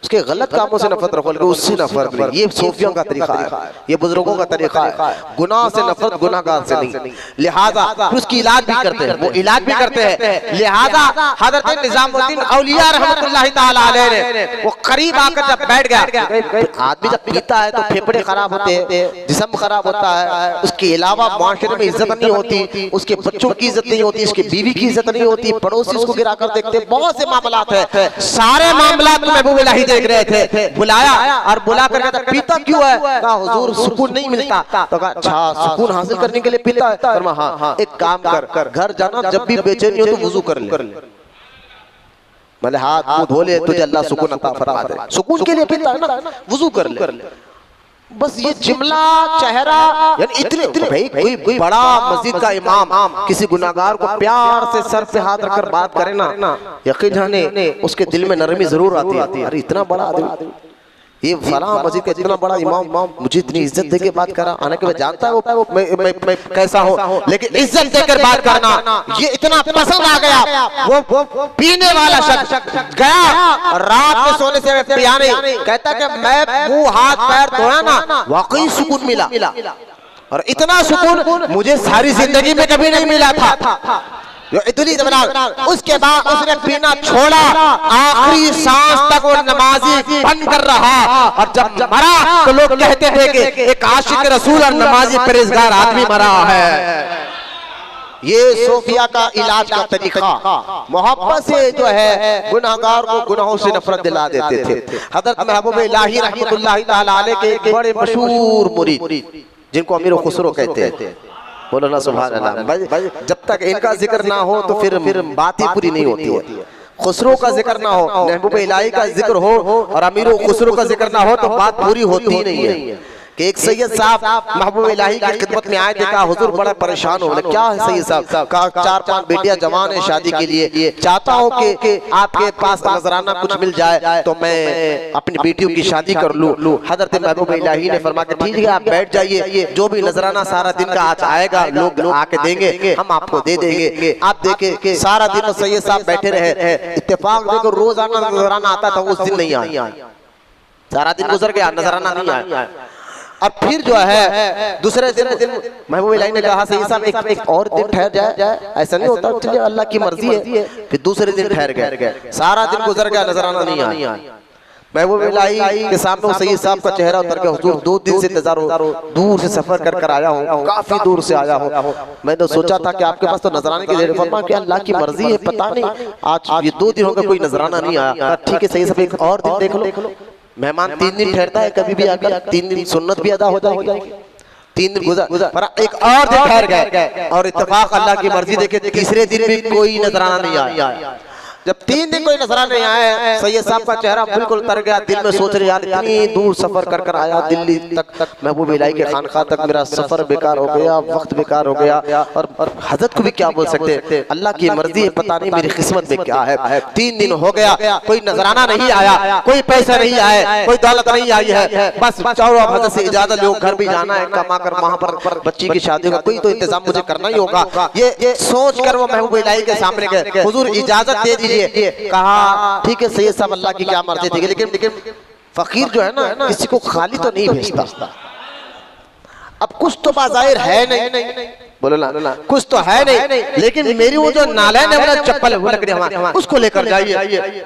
उसके गलत कामों से नफरत रखो, लेकिन उससे नफरत नहीं। ये सूफियों का तरीका है, ये बुजुर्गों का तरीका है, गुनाह से नफरत, गुनाहगार से नहीं। लिहाजा उसकी इलाज भी करते हैं, वो इलाज भी करते हैं। लिहाजा हज़रत निज़ामुद्दीन औलिया रहमतुल्लाहि ताला अलैह ने वो करीब आकर जब बैठ गया, आदमी जब पीता है तो फेफड़े खराब होते हैं, जिस्म खराब होता है, उसके अलावा माशरे में इज्जत नहीं होती, उसके बच्चों की इज्जत नहीं होती, उसकी बीवी की इज्जत नहीं होती, पड़ोसी उसको गिरा कर देखते, बहुत से मामलात है। सारे मामलात में महबूब इलाही देख रहे थे। बुलाया और बुला कर कहता पीता क्यों है? कहा हुजूर सुकून नहीं मिलता। तो कहा अच्छा सुकून हासिल करने के लिए पीता है? हाँ, एक काम कर, घर जाना जब भी बेचैनी हो तो वुजू कर ले, मतलब हाथ मुंह धो ले, तुझे अल्लाह सुकून अता फरमा दे। सुकून के लिए पीता है ना, वुजू कर ले। बस ये जुमला चेहरा, यानी इतने भाई कोई बड़ा मस्जिद का इमाम किसी गुनाहगार को प्यार से सर पे हाथ रखकर बात करे ना, यकीन जाने उसके दिल में नरमी जरूर आती है। अरे इतना बड़ा आदमी, ये फलां मस्जिद का इतना बड़ा इमाम मुझे इतनी इज्जत देके बात करा, आने के बाद जानता है वो मैं कैसा हूँ, लेकिन इज्जत देकर बात करना ये इतना पसंद आ गया। वो पीने वाला शख्स गया, रात में सोने से पिया नहीं, कहता कि मैं मुंह हाथ पैर धोया ना, वाकई सुकून मिला, और इतना सुकून मुझे सारी जिंदगी में कभी नहीं मिला था। इतनी उसके बाद उसने पीना छोड़ा, आखिरी सांस तक वो नमाजी बन कर रहा, और जब मरा तो लोग कहते थे कि एक आशिक रसूल और नमाजी परहेजगार आदमी मरा है। ये सूफिया का इलाज का तरीका, मोहब्बत से जो है गुनाहगार को गुनाहों से नफरत दिला देते थे। हज़रत महबूब इलाही रहमतुल्लाहि ताला अलैह के एक बड़े मशहूर मुरीद जिनको अमीर खुसरो कहते हैं, बोलो ना सुभान अल्लाह। जब तक इनका जिक्र ना हो तो फिर बात ही पूरी नहीं होती है। खुसरो का जिक्र ना हो, महबूब इलाही का जिक्र हो और अमीर खुसरो का जिक्र ना हो तो बात पूरी होती ही नहीं है। कि एक सैयद साहब महबूब इलाही की खिदमत में आए थे, कहा हुजूर बड़ा परेशान हो। बोले क्या है सैयद साहब? कहा 4-5 बेटियां जवान है शादी के लिए, चाहता हूँ कि आपके पास नजराना कुछ मिल जाए तो मैं अपनी बेटियों की शादी कर लूँ। हजरत महबूब इलाही ने फरमाया ठीक है आप बैठ जाइए, जो भी नजराना सारा दिन का आज आएगा लोग आके देंगे, हम आपको दे देंगे। आप देखे सारा दिन सैयद साहब बैठे रहे, इत्तेफाक देखो रोजाना नजराना आता था, उस दिन नहीं आया, सारा दिन गुजर गया, नजराना नहीं आया। अब फिर जो है दूसरे दिन महबूब इलाही ने कहा सही साहब एक और दिन ठहर जाए, ऐसा नहीं होता, चलिए अल्लाह की मर्जी है। फिर दूसरे दिन ठहर गए, सारा दिन गुजर गया, नजराना नहीं आया। महबूब इलाही के सामने सैयद साहब का चेहरा उतर गया। हुजूर 2 दिन से इंतजार हो, दूर से सफर कर आया हूँ, काफी दूर से आया हूँ। मैंने सोचा था कि आपके पास तो नजराने की देर, फरमा कि अल्लाह की मर्जी है, पता नहीं आज ये 2 दिन हो गए कोई नजराना नहीं आया। ठीक है सैयद साहब एक और दिन देख लो। मेहमान 3 दिन ठहरता है कभी भी आकर, 3 दिन सुन्नत भी अदा हो जाएगी। 3 दिन गुजर पर एक और दिन ठहर गए और इत्तेफाक अल्लाह की मर्जी देखे तीसरे दिन भी कोई नजराना नहीं आया। जब 3 दिन कोई नजराना नहीं आया, सैयद साहब का चेहरा बिल्कुल उतर गया। दिल में सोच रहे यार इतनी दूर सफर कर आया दिल्ली तक, महबूब इलाही के खानका तक, मेरा सफर बेकार हो गया, वक्त बेकार हो गया। और हजरत को भी क्या बोल सकते, अल्लाह की मर्जी है, पता नहीं मेरी किस्मत में क्या है। 3 दिन हो गया कोई नजराना नहीं आया, कोई पैसा नहीं आया, कोई दौलत नहीं आई है। बस चाहो अब हजरत से इजाजत लो, घर भी जाना है, कमा कर वहां पर बच्ची की शादी का कोई तो इंतजाम मुझे करना ही होगा। ये सोच कर वो महबूब इलाही के सामने गए, हुजूर इजाजत दे दीजिए। कहा ठीक है सैयद साहब अल्लाह की क्या मर्जी थी, लेकिन फकीर जो है ना किसी को खाली तो नहीं भेजता। अब कुछ तो बाज़ाहिर है नहीं, बोलो ना कुछ तो है नहीं, लेकिन मेरी वो जो नालैन है वाला चप्पल वो लग रही है उसको लेकर जाइए।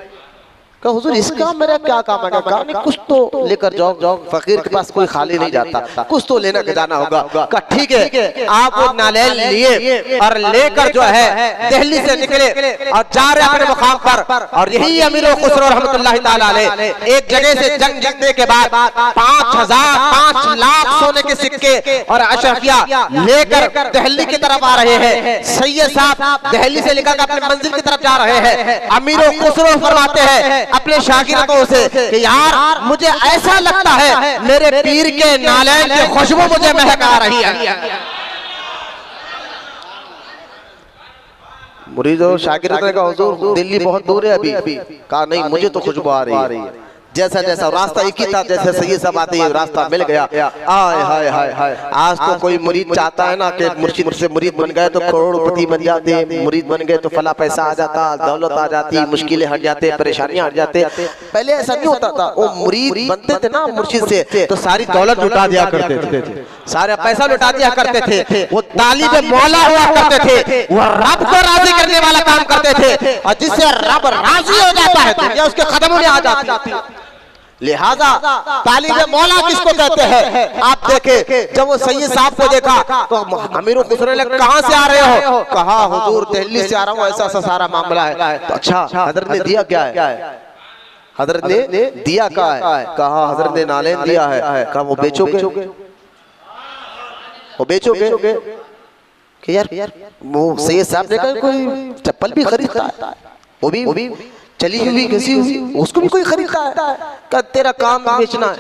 कहा हुजूर इसका मेरा क्या काम है? कहा नहीं कुछ तो लेकर जाओ, फकीर के पास कोई खाली नहीं जाता, कुछ तो लेना के जाना होगा। कहा ठीक है, आप वो नालैन लिए और लेकर जो है दिल्ली से निकले और जा रहे अपने मुकाम पर। और यही अमीर खुसरो रहमतुल्लाह ताला अलैह एक जगह से जंग जीतने के बाद 5 लाख सोने के सिक्के और अशरफिया लेकर दिल्ली की तरफ आ रहे हैं। सैयद साहब दिल्ली से लेकर अपने मंजिल की तरफ जा रहे हैं। अमीर खुसरो फरमाते हैं अपने शागिर्दों से कि यार मुझे ऐसा लगता है मेरे पीर के नालैन की खुशबू मुझे महका रही है। मुरीद और शागिर्द ने कहा हुजूर दिल्ली बहुत दूर है अभी। कहा नहीं मुझे तो खुशबू आ रही है। जैसा रास्ता एक ही था, जैसे सैयद साहब आते ही रास्ता मिल गया। आय हाय हाय हाय, आज तो कोई मुरीद चाहता है ना कि मुर्शिद से मुरीद बन गए तो करोड़पति बन जाते, मुरीद बन गए तो फला पैसा आ जाता, दौलत आ जाती, मुश्किलें हट जाते, परेशानियां हट जाते। पहले ऐसा नहीं होता था, वो मुरीद बनते थे ना मुर्शिद से तो सारी दौलत लुटा दिया करते थे, सारा पैसा लुटा दिया करते थे। वो तालिब मौला हुआ करते थे, वो रब को राजी करने वाला काम करते थे, और जिससे रब राजी हो जाता है दुनिया उसके कदमों में आ जाती। लिहाजा तालिब मौला किसको कहते हैं? आप देखे जब वो सैयद साहब को देखा तो अमीर खुसरो ने कहां से आ रहे हो? कहा हुजूर दिल्ली से आ रहा हूं, ऐसा सारा मामला है। तो अच्छा हजरत ने दिया क्या है? हजरत ने दिया क्या है? कहा हजरत ने नालैन दिया है। कहा वो बेचोगे? वो बेचोगे कि यार वो सैयद साहब ने कहा कोई चप्पल भी खरीदता है, वो भी चली हुई घसी हुई, उसको भी कोई खरीदता है। का तेरा काम बेचना है,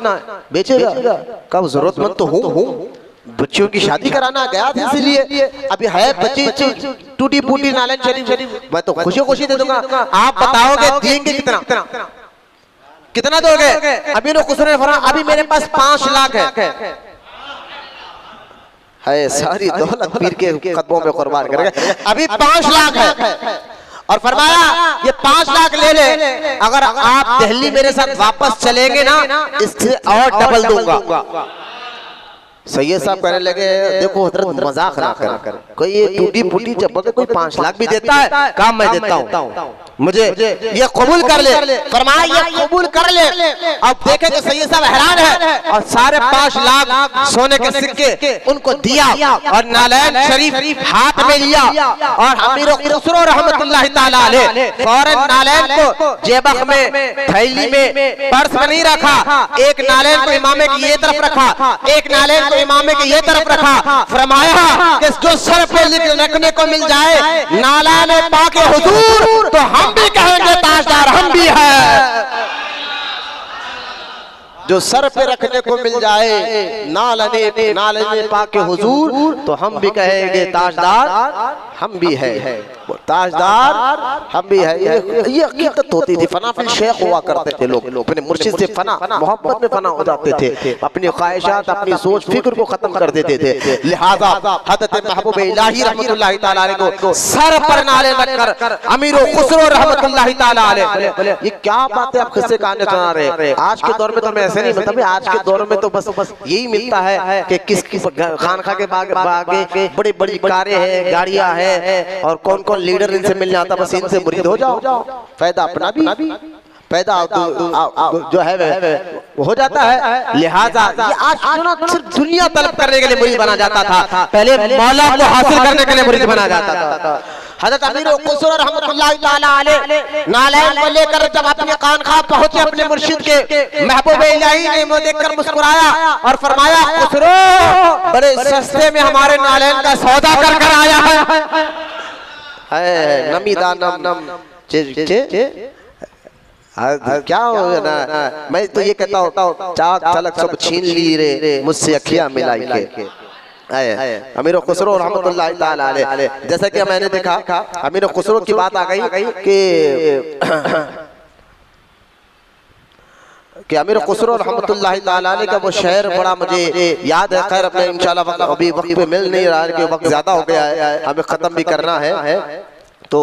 बेचेगा? कब जरूरतमंद तो हूँ, बच्चियों की शादी कराना गया था इसलिए, अभी है बच्ची टूटी फूटी नालैन शरीफ, मैं तो खुशी दे दूंगा। आप बताओगे देंगे कितना दोगे? अमीर खुसरो ने फरमाया अभी मेरे पास 5 लाख है, सारी दौलत पीर के कदमों में कुर्बान करेगा, अभी 5 लाख है। और फरमाया ये 5 लाख ले ले, अगर आप दिल्ली मेरे साथ वापस चलेंगे ना इससे और डबल दूंगा। सैयद साहब कहने लगे देखो हजरत मजाक ना कर, कोई ये टूटी फूटी चप्पल कोई 5 लाख भी देता है, काम मैं देता हूँ, मुझे ये कबूल कर ले। फरमाया ये कबूल कर ले। अब देखे तो सैयद साहब हैरान है, और सारे 5 लाख सोने के सिक्के उनको दिया और नालैन शरीफ हाथ में लिया। और अमीर खुसरो रहमतुल्लाह ताला अलैह फौरन नालैन को जेबक में थैली में पर्स में नहीं रखा, एक नालैन को इमामे की ये तरफ रखा, एक नालैन को इमामे की ये तरफ रखा। फरमाया कि जो सर पे रखने को मिल जाए नालैन पाके हुजूर तो हम भी कहेंगे ताजदार हम भी है। जो सर पे रखने को मिल जाए नालने पाके हुजूर तो हम भी कहेंगे ताजदार हम भी है, ताजदार हम भी है। ये हकीकत होती थी। फना फिल शेख हुआ करते थे लोग, अपने मुर्शिद से फना मोहब्बत में फना हो जाते थे, अपनी ख्वाहिशात अपनी सोच फिक्र को खत्म कर देते थे। लिहाजा हज़रत महबूब इलाही रहमतुल्लाह ताला अलैह को सर पर नाले रखकर अमीर खुसरो रहमतुल्लाह ताला अलैह, ये क्या बातें आप किससे कहानी सुना रहे? आज के दौर में तो ऐसे नहीं, मतलब आज के दौर में तो बस यही मिलता है कि किस खानखा के बागे बड़ी बड़ी कारें हैं, गाड़ियां हैं, और कौन कौन लीडर इनसे मिल जाता, बस इनसे मुरीद हो जाओ, फायदा अपना भी पैदा जो है हो जाता है। लिहाजा ये आज सिर्फ दुनिया तलब करने के लिए मुरीद बना जाता था, पहले मौला को हासिल करने के लिए मुरीद बना जाता था। हज़रत अमीर खुसरो रहमतुल्लाहि तआला अलैह नालैन को लेकर जब अपने खानकाह पहुंचे, अपने मुर्शिद के महबूब इलाही ने मुझे देखकर मुस्कुराया और फरमाया, खुसरो बड़े सस्ते में हमारे नालैन का सौदा कर कर आया है। नमी दानम क्या हो ना, मैं तो ये कहता हूँ चाक तलक सब छीन ली रे मुझसे अखियां मिलाई के। अमीर खुसरो रहमतुल्लाहि तआला अलैह, जैसा कि मैंने देखा अमीर खुसरो की बात आ गई कि अमीर खुसरो रहमतुल्लाहि तआला अलैह का वो शेर बड़ा मुझे याद है। खैर अपने इंशाल्लाह अभी वक्त पे मिल नहीं रहा है कि वक्त ज्यादा हो गया है, हमें खत्म भी करना है, तो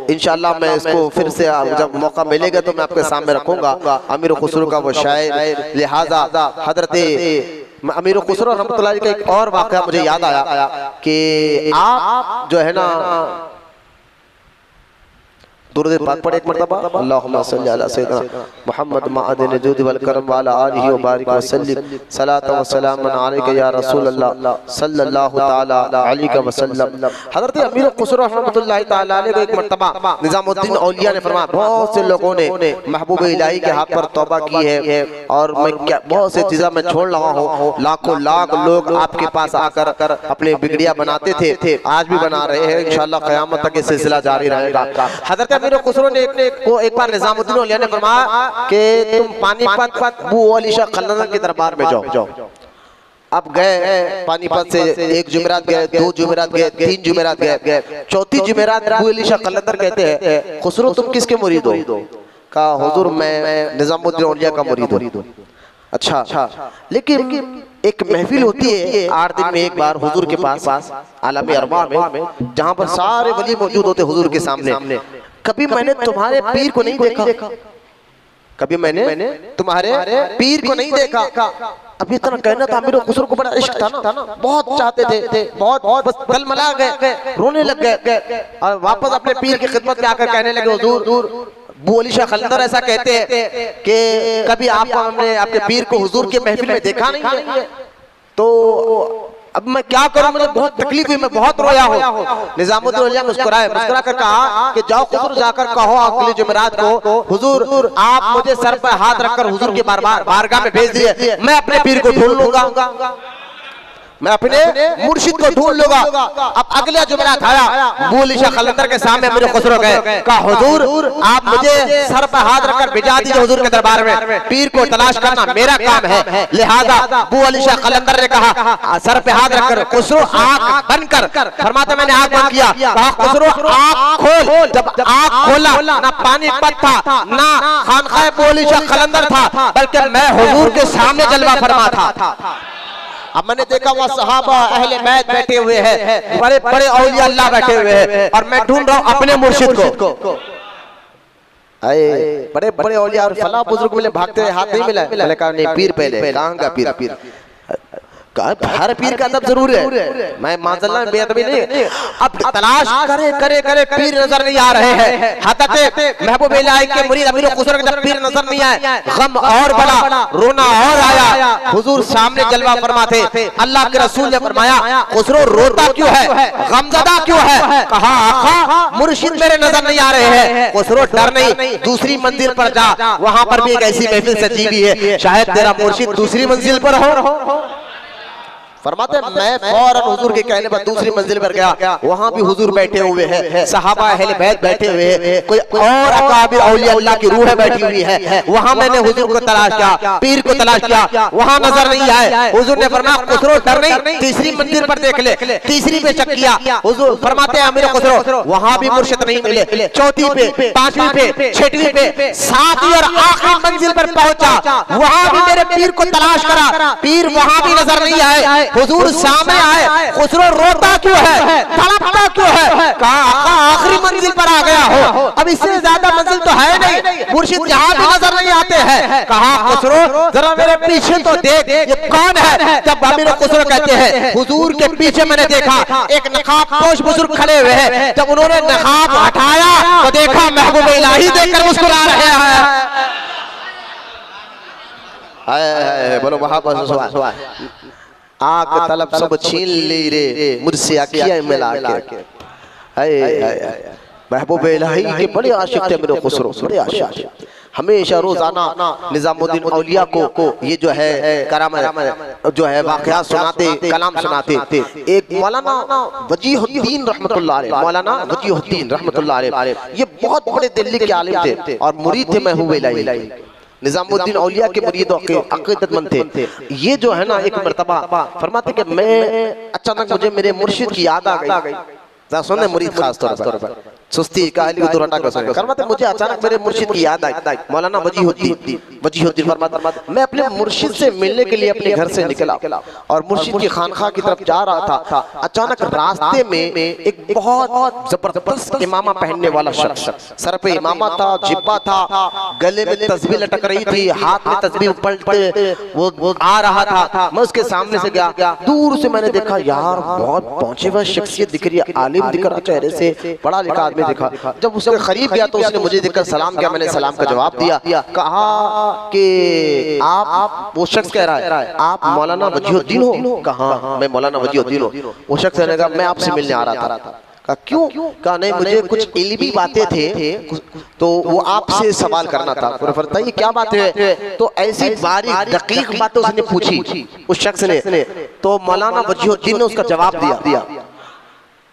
इंशाल्लाह मैं इसको फिर से जब मौका मिलेगा तो मैं आपके सामने रखूंगा अमीर खुसरो का वो शायर। लिहाजा हजरत अमीर खुसरो रहमतुल्लाह का एक और वाक़या मुझे याद आया कि आप जो है ना दुरूद पाक पढ़े एक मरतबा, अल्लाहुम्मा सल्ली अला सय्यिदना मुहम्मद मअदिन जुद वल करम वाला आलिहि व बारिक व सल्लिम सलातन व सलामन अलैका या रसूल अल्लाह सल्लल्लाहु तआला अलैहि व सल्लम। हज़रत अमीर खुसरो रहमतुल्लाहि तआला अलैह को एक मरतबा निजामुद्दीन औलिया ने फरमाया, बहुत से लोगों ने महबूब इलाही के हक पर तौबा की है और मैं क्या बहुत से चीज़ें मैं छोड़ रहा हूँ। लाखों लाख लोग आपके पास आकर अपने बिगड़िया बनाते थे, आज भी बना रहे हैं, इंशाअल्लाह क़यामत तक ये सिलसिला जारी रहेगा। हज़रत अमीर खुसरो ने एक बार निजामुद्दीन औलिया ने फरमाया कि तुम पानीपत अबू अली शाह कलंदर के दरबार में जाओ। अब गए पानीपत से, एक जुमेरात गए, दो जुमेरात गए, तीन जुमेरात गए, चौथी जुमेरात अबू अली शाह कलंदर कहते हैं, खुसरो तुम किसके मुरीद हो? कहा हुजूर मैं निजामुद्दीन औलिया का मुरीद हूँ। अच्छा, लेकिन एक महफिल होती है 8 दिन में एक बार हुजूर के पास आलम अरवाह में, जहाँ पर सारे वली मौजूद होते हुजूर के सामने। कभी मैंने तुम्हारे पीर को नहीं देखा, कभी मैंने तुम्हारे पीर को नहीं देखा। अब इतना कहना था, अमीर खुसरो को बड़ा इश्क था ना, बहुत चाहते थे, बहुत बस गल मला गए, रोने लग गए और वापस अपने पीर की खिदमत में आकर कहने लगे, हुजूर अबू अली शाह कलंदर ऐसा कहते हैं कि कभी आपको हमने आपके पीर को हुजूर के महफिल में देखा नहीं है, तो अब मैं क्या करूं, मुझे बहुत तकलीफ हुई, मैं बहुत रोया हूँ। निजामुद्दीन औलिया मुस्कुरा कर कहा कि जाओ खुसरो जाकर कहो अगली जुमेरात को, हुजूर आप मुझे सर पर हाथ रखकर हुजूर के बारगाह में भेज दिए, मैं अपने पीर को ढूंढ लूंगा, मैं अपने मुर्शिद को ढूंढ लूंगा। अब अगले जुमेरात आया, अबू अली शाह कलंदर के सामने अमीर खुसरो गए, कहा हुजूर आप मुझे सर पर हाथ रखकर भेजा दीजिए हुजूर के दरबार में, पीर को तलाश करना मेरा काम है। लिहाजा अबू अली शाह कलंदर ने कहा सर पे हाथ रखकर, खुसरो आंख बंद कर, फरमाता मैंने आंख बंद किया, कहा खुसरो आंख खोल। जब आंख खोला ना पानीपत था ना खानकाह अबू अली शाह कलंदर था, बल्कि मैं हुजूर के सामने जलवा फरमा था। अब मैंने देखा वहाँ सहाबा अहले बैत बैठे हुए हैं, बड़े बड़े औलिया अल्लाह बैठे हुए हैं, और मैं ढूंढ रहा हूँ अपने मुर्शिद को। बड़े बड़े औलिया और फला बुजुर्ग मिले, भागते हुए हाथ नहीं मिला, मैंने कहा नहीं पीर पहले, कहाँ का पीर? हर पीर का अदब जरूर है, मैं माज़ल्लाह बेअदबी नहीं। अब तलाश करे पीर नजर नहीं आ रहे हैं। हज़रत महबूब इलाही के मुरीद अमीर खुसरो के जब पीर नजर नहीं आए, गम और बड़ा, रोना और आया। हुजूर सामने जलवा फरमाते, अल्लाह के रसूल ने फरमाया खुसरो रोता क्यों है, गमज़दा क्यों है? कहा आका मुर्शिद मेरे नजर नहीं आ रहे हैं। खुसरो डर नहीं, दूसरी मंजिल पर जा, वहां पर भी एक ऐसी महफिल सजी हुई है, शायद तेरा मुर्शिद दूसरी मंजिल पर हो। फरमाते मैं फौरन हुजूर के कहने पर दूसरी मंजिल पर गया, वहां भी हुजूर बैठे हुए हैं, सहाबा अहले बैत बैठे हुए हैं, कोई और अकाबिर औलिया अल्लाह की रूह बैठी हुई है। वहां मैंने हुजूर को तलाश किया, पीर को तलाश किया, वहां नजर नहीं आए। हुजूर ने फरमाया खुसरो डर नहीं, तीसरी मंजिल पर देख ले। तीसरी पे चेक किया, हुजूर फरमाते हैं अमीर खुसरो वहां भी मुर्शिद नहीं मिले। चौथी पे, पांचवी पे, छठवीं पे, सातवीं और आखिरी मंजिल पर पहुंचा, वहां भी मेरे पीर को तलाश करा, पीर वहां भी नजर नहीं आए। हुजूर सामने आए, खुसरो रोता क्यों है, तड़पता क्यों है? कहा आखिरी मंजिल पर आ गया हो, अब इससे ज्यादा मंजिल तो है नहीं, मुर्शिद यहाँ भी नजर नहीं आते हैं। कहा खुसरो जरा मेरे पीछे तो देख, ये कौन है? जब अमीर खुसरो कहते हैं हुजूर के पीछे मैंने देखा एक नकाबपोश बुजुर्ग खड़े हुए हैं, जब उन्होंने नकाब हटाया तो देखा महबूब इलाही देखकर मुस्कुरा रहे हैं। बोलो वहां पर आग तलब सब छीन ली रे मुझसे अखियां मिला के। महबूब इलाही के बड़े आशिक थे मेरे खुसरो, बड़े आशिक। हमेशा रोजाना निजामुद्दीन औलिया को ये जो है कराम जो है वाक़यात सुनाते, कलाम सुनाते। एक मौलाना वजीहुद्दीन रहमतुल्लाह अलैह, मौलाना वजीहुद्दीन रहमतुल्लाह अलैह, ये बहुत बड़े दिल्ली के आलिम थे और मुरीद थे महबूब इलाही। निजामुद्दीन औलिया के मुरीद अकीदतमंद थे। ये जो है ना एक मर्तबा फरमाते कि मैं अचानक मुझे मेरे मुर्शिद की याद आ गई। सुनने मुरीद खास तौर पर सुस्ती काहली को दूर हटा कर सुने। फरमाते मुझे अचानक मेरे मुर्शिद की याद आई। मौलाना वजीहुद्दीन फरमाते मैं अपने मुर्शिद से मिलने के लिए अपने घर से निकला और मुर्शिद की खानखा की तरफ जा रहा था। अचानक रास्ते में एक बहुत जबरदस्त इमामा पहनने वाला शख्स, सर पे इमामा था, जिब्बा था, गले में तस्बीह लटक रही थी, हाथ में तस्बीह पलटते वो आ रहा था। मैं उसके सामने से गया, दूर से मैंने देखा यार बहुत पहुंचे हुए शख्सियत दिख रही है, आलिम दिख रहा चेहरे से, पढ़ा लिखा आदमी देखा। जब उसके करीब गया तो उसने मुझे देखकर सलाम किया, मैंने सलाम का जवाब दिया। कहा कि आप, वो शख्स कह रहा है आप मौलाना वजीहुद्दीन हो? कहा मैं मौलाना वजीहुद्दीन हूँ। वो शख्स ने कहा मैं आपसे मिलने आ रहा था। कहा क्यों? कहा नहीं मुझे कुछ इल्मी बातें थे तो वो आपसे सवाल करना था। बताइए क्या बात है? तो ऐसी बारीक दकीक बातें उसने पूछी उस शख्स ने, तो मौलाना वजीहुद्दीन ने उसका जवाब दिया।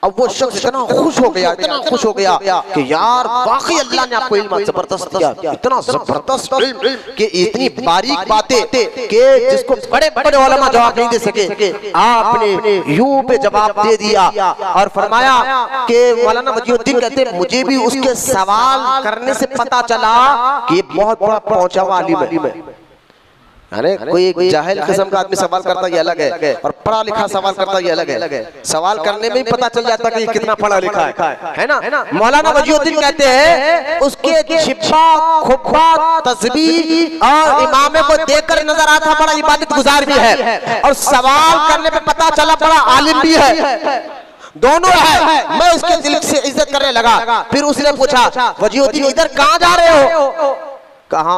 अब वो शख्स इतना खुश हो गया कि यार वाकई अल्लाह ने आपको इल्म जबरदस्त दिया, इतना जबरदस्त इल्म कि इतनी बारीक बातें कि जिसको बड़े बड़े उलमा जवाब नहीं दे सके, आपने यूं पे जवाब दे दिया। और फरमाया कि मौलाना वजीहुद्दीन कहते मुझे भी उसके सवाल करने से पता चला कि ये बहुत बड़ा पहुंचा हुआ आलिम है। अरे कोई जाहिल किस्म का आदमी सवाल करता ये अलग है और पढ़ा लिखा सवाल करता ये अलग है। सवाल करने में ही पता चल जाता कि ये कितना पढ़ा लिखा है ना। मौलाना वजीहुद्दीन कहते हैं उसके जिब्बा, खुब्बा, तस्बीह और इमामे को देखकर नजर आता बड़ा इबादत गुजार भी है और सवाल करने पे पता चला बड़ा आलिम भी है, दोनों है। मैं उसके दिल से इज्जत करने लगा। फिर उसने पूछा वजीहुद्दीन इधर कहाँ जा रहे हो? कहा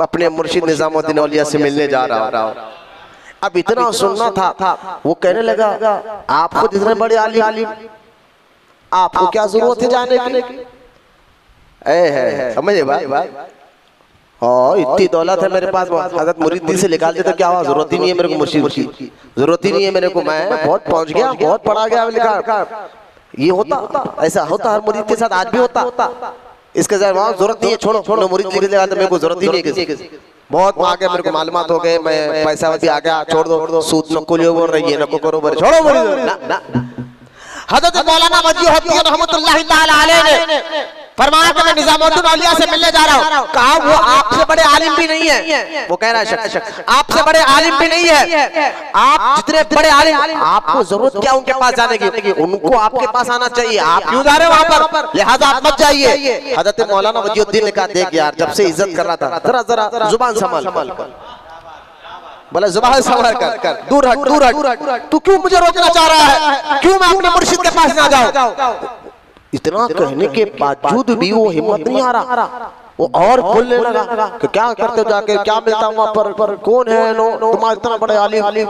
अपने मुर्शिद निजामुद्दीन औलिया से मिलने जा रहा हूं। अब इतना सुनना था, वो कहने लगा आप खुद इतने बड़े आलिम, आपको क्या जरूरत है जाने की? समझे भाई? इतनी दौलत है मेरे पास, हजरत मुरीदी से निकाल देता क्या हुआ? जरूरत ही नहीं है मेरे को मुर्शिद की, जरूरत ही नहीं है मेरे को, मैं बहुत पहुंच गया, बहुत पढ़ा गया लिखा। ये होता, ऐसा होता हर मुरीद के साथ, आज भी होता। इसके जरूरत नहीं है, छोड़ो मुरीद लिख देगा तो मेरे को जरूरत ही नहीं है किसी। बहुत आगे मेरे को मालूमात हो गए, मैं पैसा वैसे आ गया, छोड़ दो, सूद नकुलियो बोल रही है, नको करो बोले छोड़ो मुरीद ना। हजरत मौलाना वजीहुद्दीन रहमतुल्लाह ताला अलैह ने फरमाया कि मैं निजामुद्दीन औलिया से मिलने जा रहा हूँ। कहा वो आपसे बड़े आलिम भी नहीं है। वो कह रहा है शख्स आपसे बड़े आलिम भी नहीं है, आप जितने बड़े आलिम, आपको जरूरत क्या उनके पास जाने की? उनको आपके पास आना चाहिए, आप क्यों जा रहे हो वहां पर? लिहाजा आप मत जाइए। हजरत मौलाना वजीहुद्दीन ने कहा देख यार जब से इज्जत कर रहा था जरा जुबान संभाल कर, बोला जुबान संभाल कर, दूर हट। तू क्यों मुझे रोकना चाह रहा है? क्यों मैं अपने मुर्शिद के पास ना जाऊं? इतना कहने के बावजूद भी वो हिम्मत नहीं आ रहा। वो और बोलने लगा कि क्या करते हो जाके, क्या मिलता वहां पर, कौन है तुम्हारा इतना बड़े आलिम?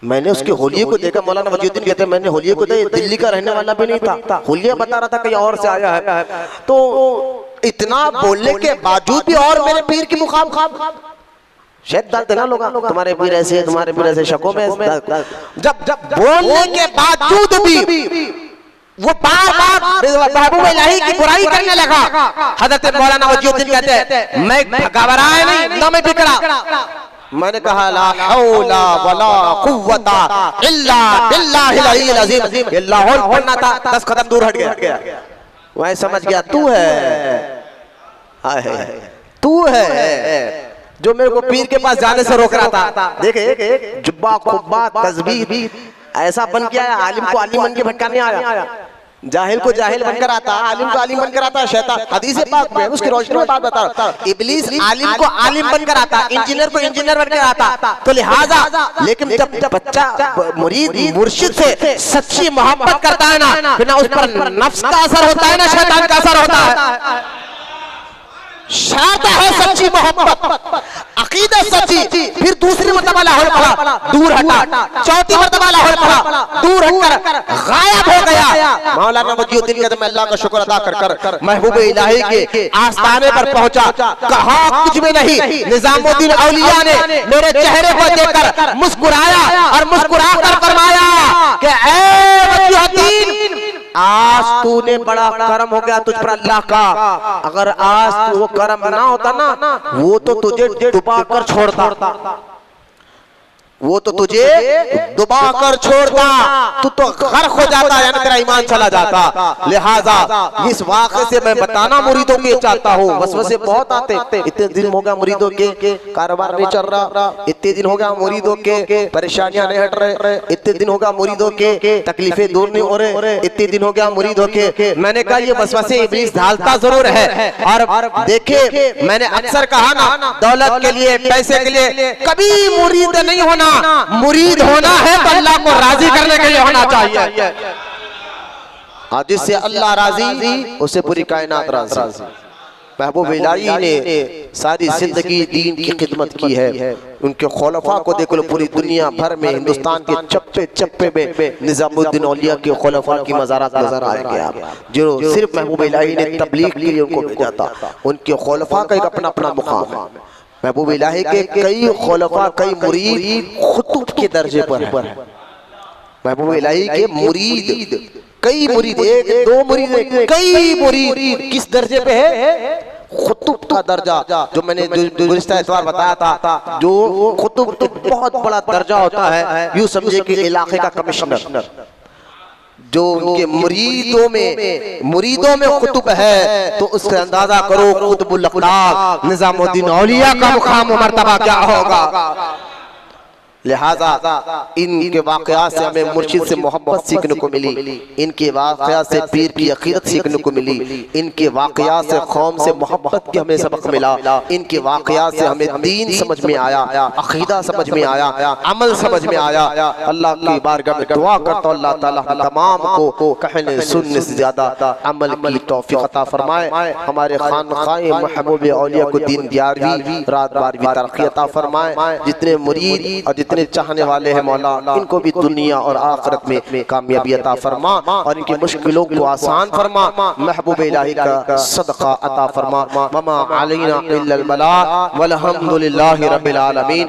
मैंने उसके होलिये को देखा। मौलाना वजीहुद्दीन कहते हैं मैंने होलिये को देखा, दिल्ली का रहने वाला भी नहीं था, होलिया बता रहा था कहीं और से आया है। तो इतना बोलने के बावजूद भी और मेरे पीर की मुकाम शायद डालते ना लोग, तुम्हारे पीर ऐसे शकों में। जब बोलने के बावजूद भी वो बार महबूब इलाही की बुराई करने लगा। हजरत मौलाना वजीहुद्दीन कहते हैं मैं घबराया नहीं, ना मैं बिगड़ा। मैंने कहा ला हौला वला कुव्वता इल्ला बिल्लाहिल अलील अज़ीम। ये लाहौल पढ़ना था, 10 कदम दूर हट गया। वह समझ गया तू है जो मेरे को पीर के पास जाने से रोक रहा था। देखे जुब्बा, खुब्बा, तस्बीह ऐसा बन गया है। आलिम को आलिम बन के भटकाने आया, जाहिल को जाहिल बनकर आता, आलिम को आलिम बनकर आता है शैतान। हदीस पाक में उसकी रोशनी में बात बता रहा हूं। इब्लीस आलिम को आलिम बनकर आता, इंजीनियर को इंजीनियर बनकर आता। तो लिहाजा लेकिन जब बच्चा मुरीद मुर्शिद से सच्ची मोहब्बत करता है ना, फिर ना उस पर नफ्स का असर होता है ना शैतान का असर होता है। शर्त है सच्ची मोहब्बत, अकीदत सच्ची, फिर दूसरी मरतबा लाहौल पढ़ा, दूर हटा, चौथी मरतबा लाहौल पढ़ा, दूर हटकर गायब हो गया। मौलाना मजीउद्दीन कहते मैं अल्लाह का शुक्र अदा कर कर महबूब इलाही के आस्थाने पर पहुंचा। कहा कुछ भी नहीं, निजामुद्दीन औलिया ने मेरे चेहरे को देखकर मुस्कुराया और मुस्कुरा कर फरमाया कि ऐ मजीउद्दीन, आज तूने बड़ा करम हो गया तुझ पर अल्लाह का। अगर आज वो करम ना होता ना, वो तो तुझे डुबा कर छोड़ता, वो तो तुझे डुबा कर छोड़ता, तू तो गर्क हो जाता, यानी तेरा ईमान चला जाता। लिहाजा इस वाक़े से मैं बताना मुरीदों के चाहता हूँ, वसवसे बहुत आते। इतने दिन हो गया मुरीदों के कारोबार नहीं चल रहा, इतने दिन हो गया मुरीदों के परेशानियां नहीं हट रहे, इतने दिन हो गया मुरीदों के तकलीफें दूर नहीं हो रहे, इतने दिन हो गया मुरीदों के। मैंने कहा ये वसवसे इब्लीस डालता जरूर है। और देखे मैंने अक्सर कहा ना, दौलत के लिए, पैसे के लिए कभी मुरीद नहीं होना, मुरीद होना है तो अल्लाह को राजी करने के लिए होना चाहिए। जिससे अल्लाह राजी उससे पूरी कायनात राजी। महबूब इलाही ने सारी जिंदगी दीन की खिदमत की है। उनके खुलफा को देख लो, पूरी दुनिया भर में, हिंदुस्तान के चप्पे चप्पे में निजामुद्दीन औलिया के खुलफा की मज़ारात नजर आएंगे आप, जो सिर्फ महबूब इलाही ने तबलीग के लिए उनको भेजा था। उनके खुलफा का एक अपना अपना मुकाम है। महबूब इलाही के कई खुलफा, कई मुरीद खुतूब के दर्जे पर है। महबूब इलाही के मुरीद, कई मुरीद, एक दो मुरीद, कई मुरीद किस दर्जे पे है? खुतूब का दर्जा, जो मैंने गुज़िश्ता इतवार बताया था, जो खुतूब तो बहुत बड़ा दर्जा होता है। यूं समझे कि इलाके का कमिश्नर, जो उनके मुरीदों में खुतूब है, तो उससे अंदाजा करो कुतुबुल अखलाक निजामुद्दीन औलिया का मुकाम मर्तबा क्या होगा। लिहाजा इनके वाक़यात से हमें मुर्शिद से मोहब्बत सीखने को मिली, इनके वाक़यात से पीर की अक़ीदत सीखने को मिली, इनके वाक़यात से कौम से मोहब्बत की हमें सबक मिला, इनके वाक़यात से हमें दीन समझ में आया, अक़ीदा समझ में आया, अमल समझ में आया। अल्लाह की बारगाह में दुआ करता हूं अल्लाह ताला हम तमाम को कहने सुनने से ज़्यादा अमल की तौफ़ीक़ अता फरमाए। हमारे खानक़ाह महबूब औलिया को दीन 11वीं रात 12वीं तरक्की अता फरमाए। जितने मुरीद और जितने चाहने वाले हैं मौला, इनको भी दुनिया और आखिरत में कामयाबी अता फरमा और इनकी मुश्किलों को आसान फरमा। महबूब इलाही का सदका अता फरमा। ममा अलैना इल्लल बलाग वल्हम्दुलिल्लाहि रब्बिल आलमीन।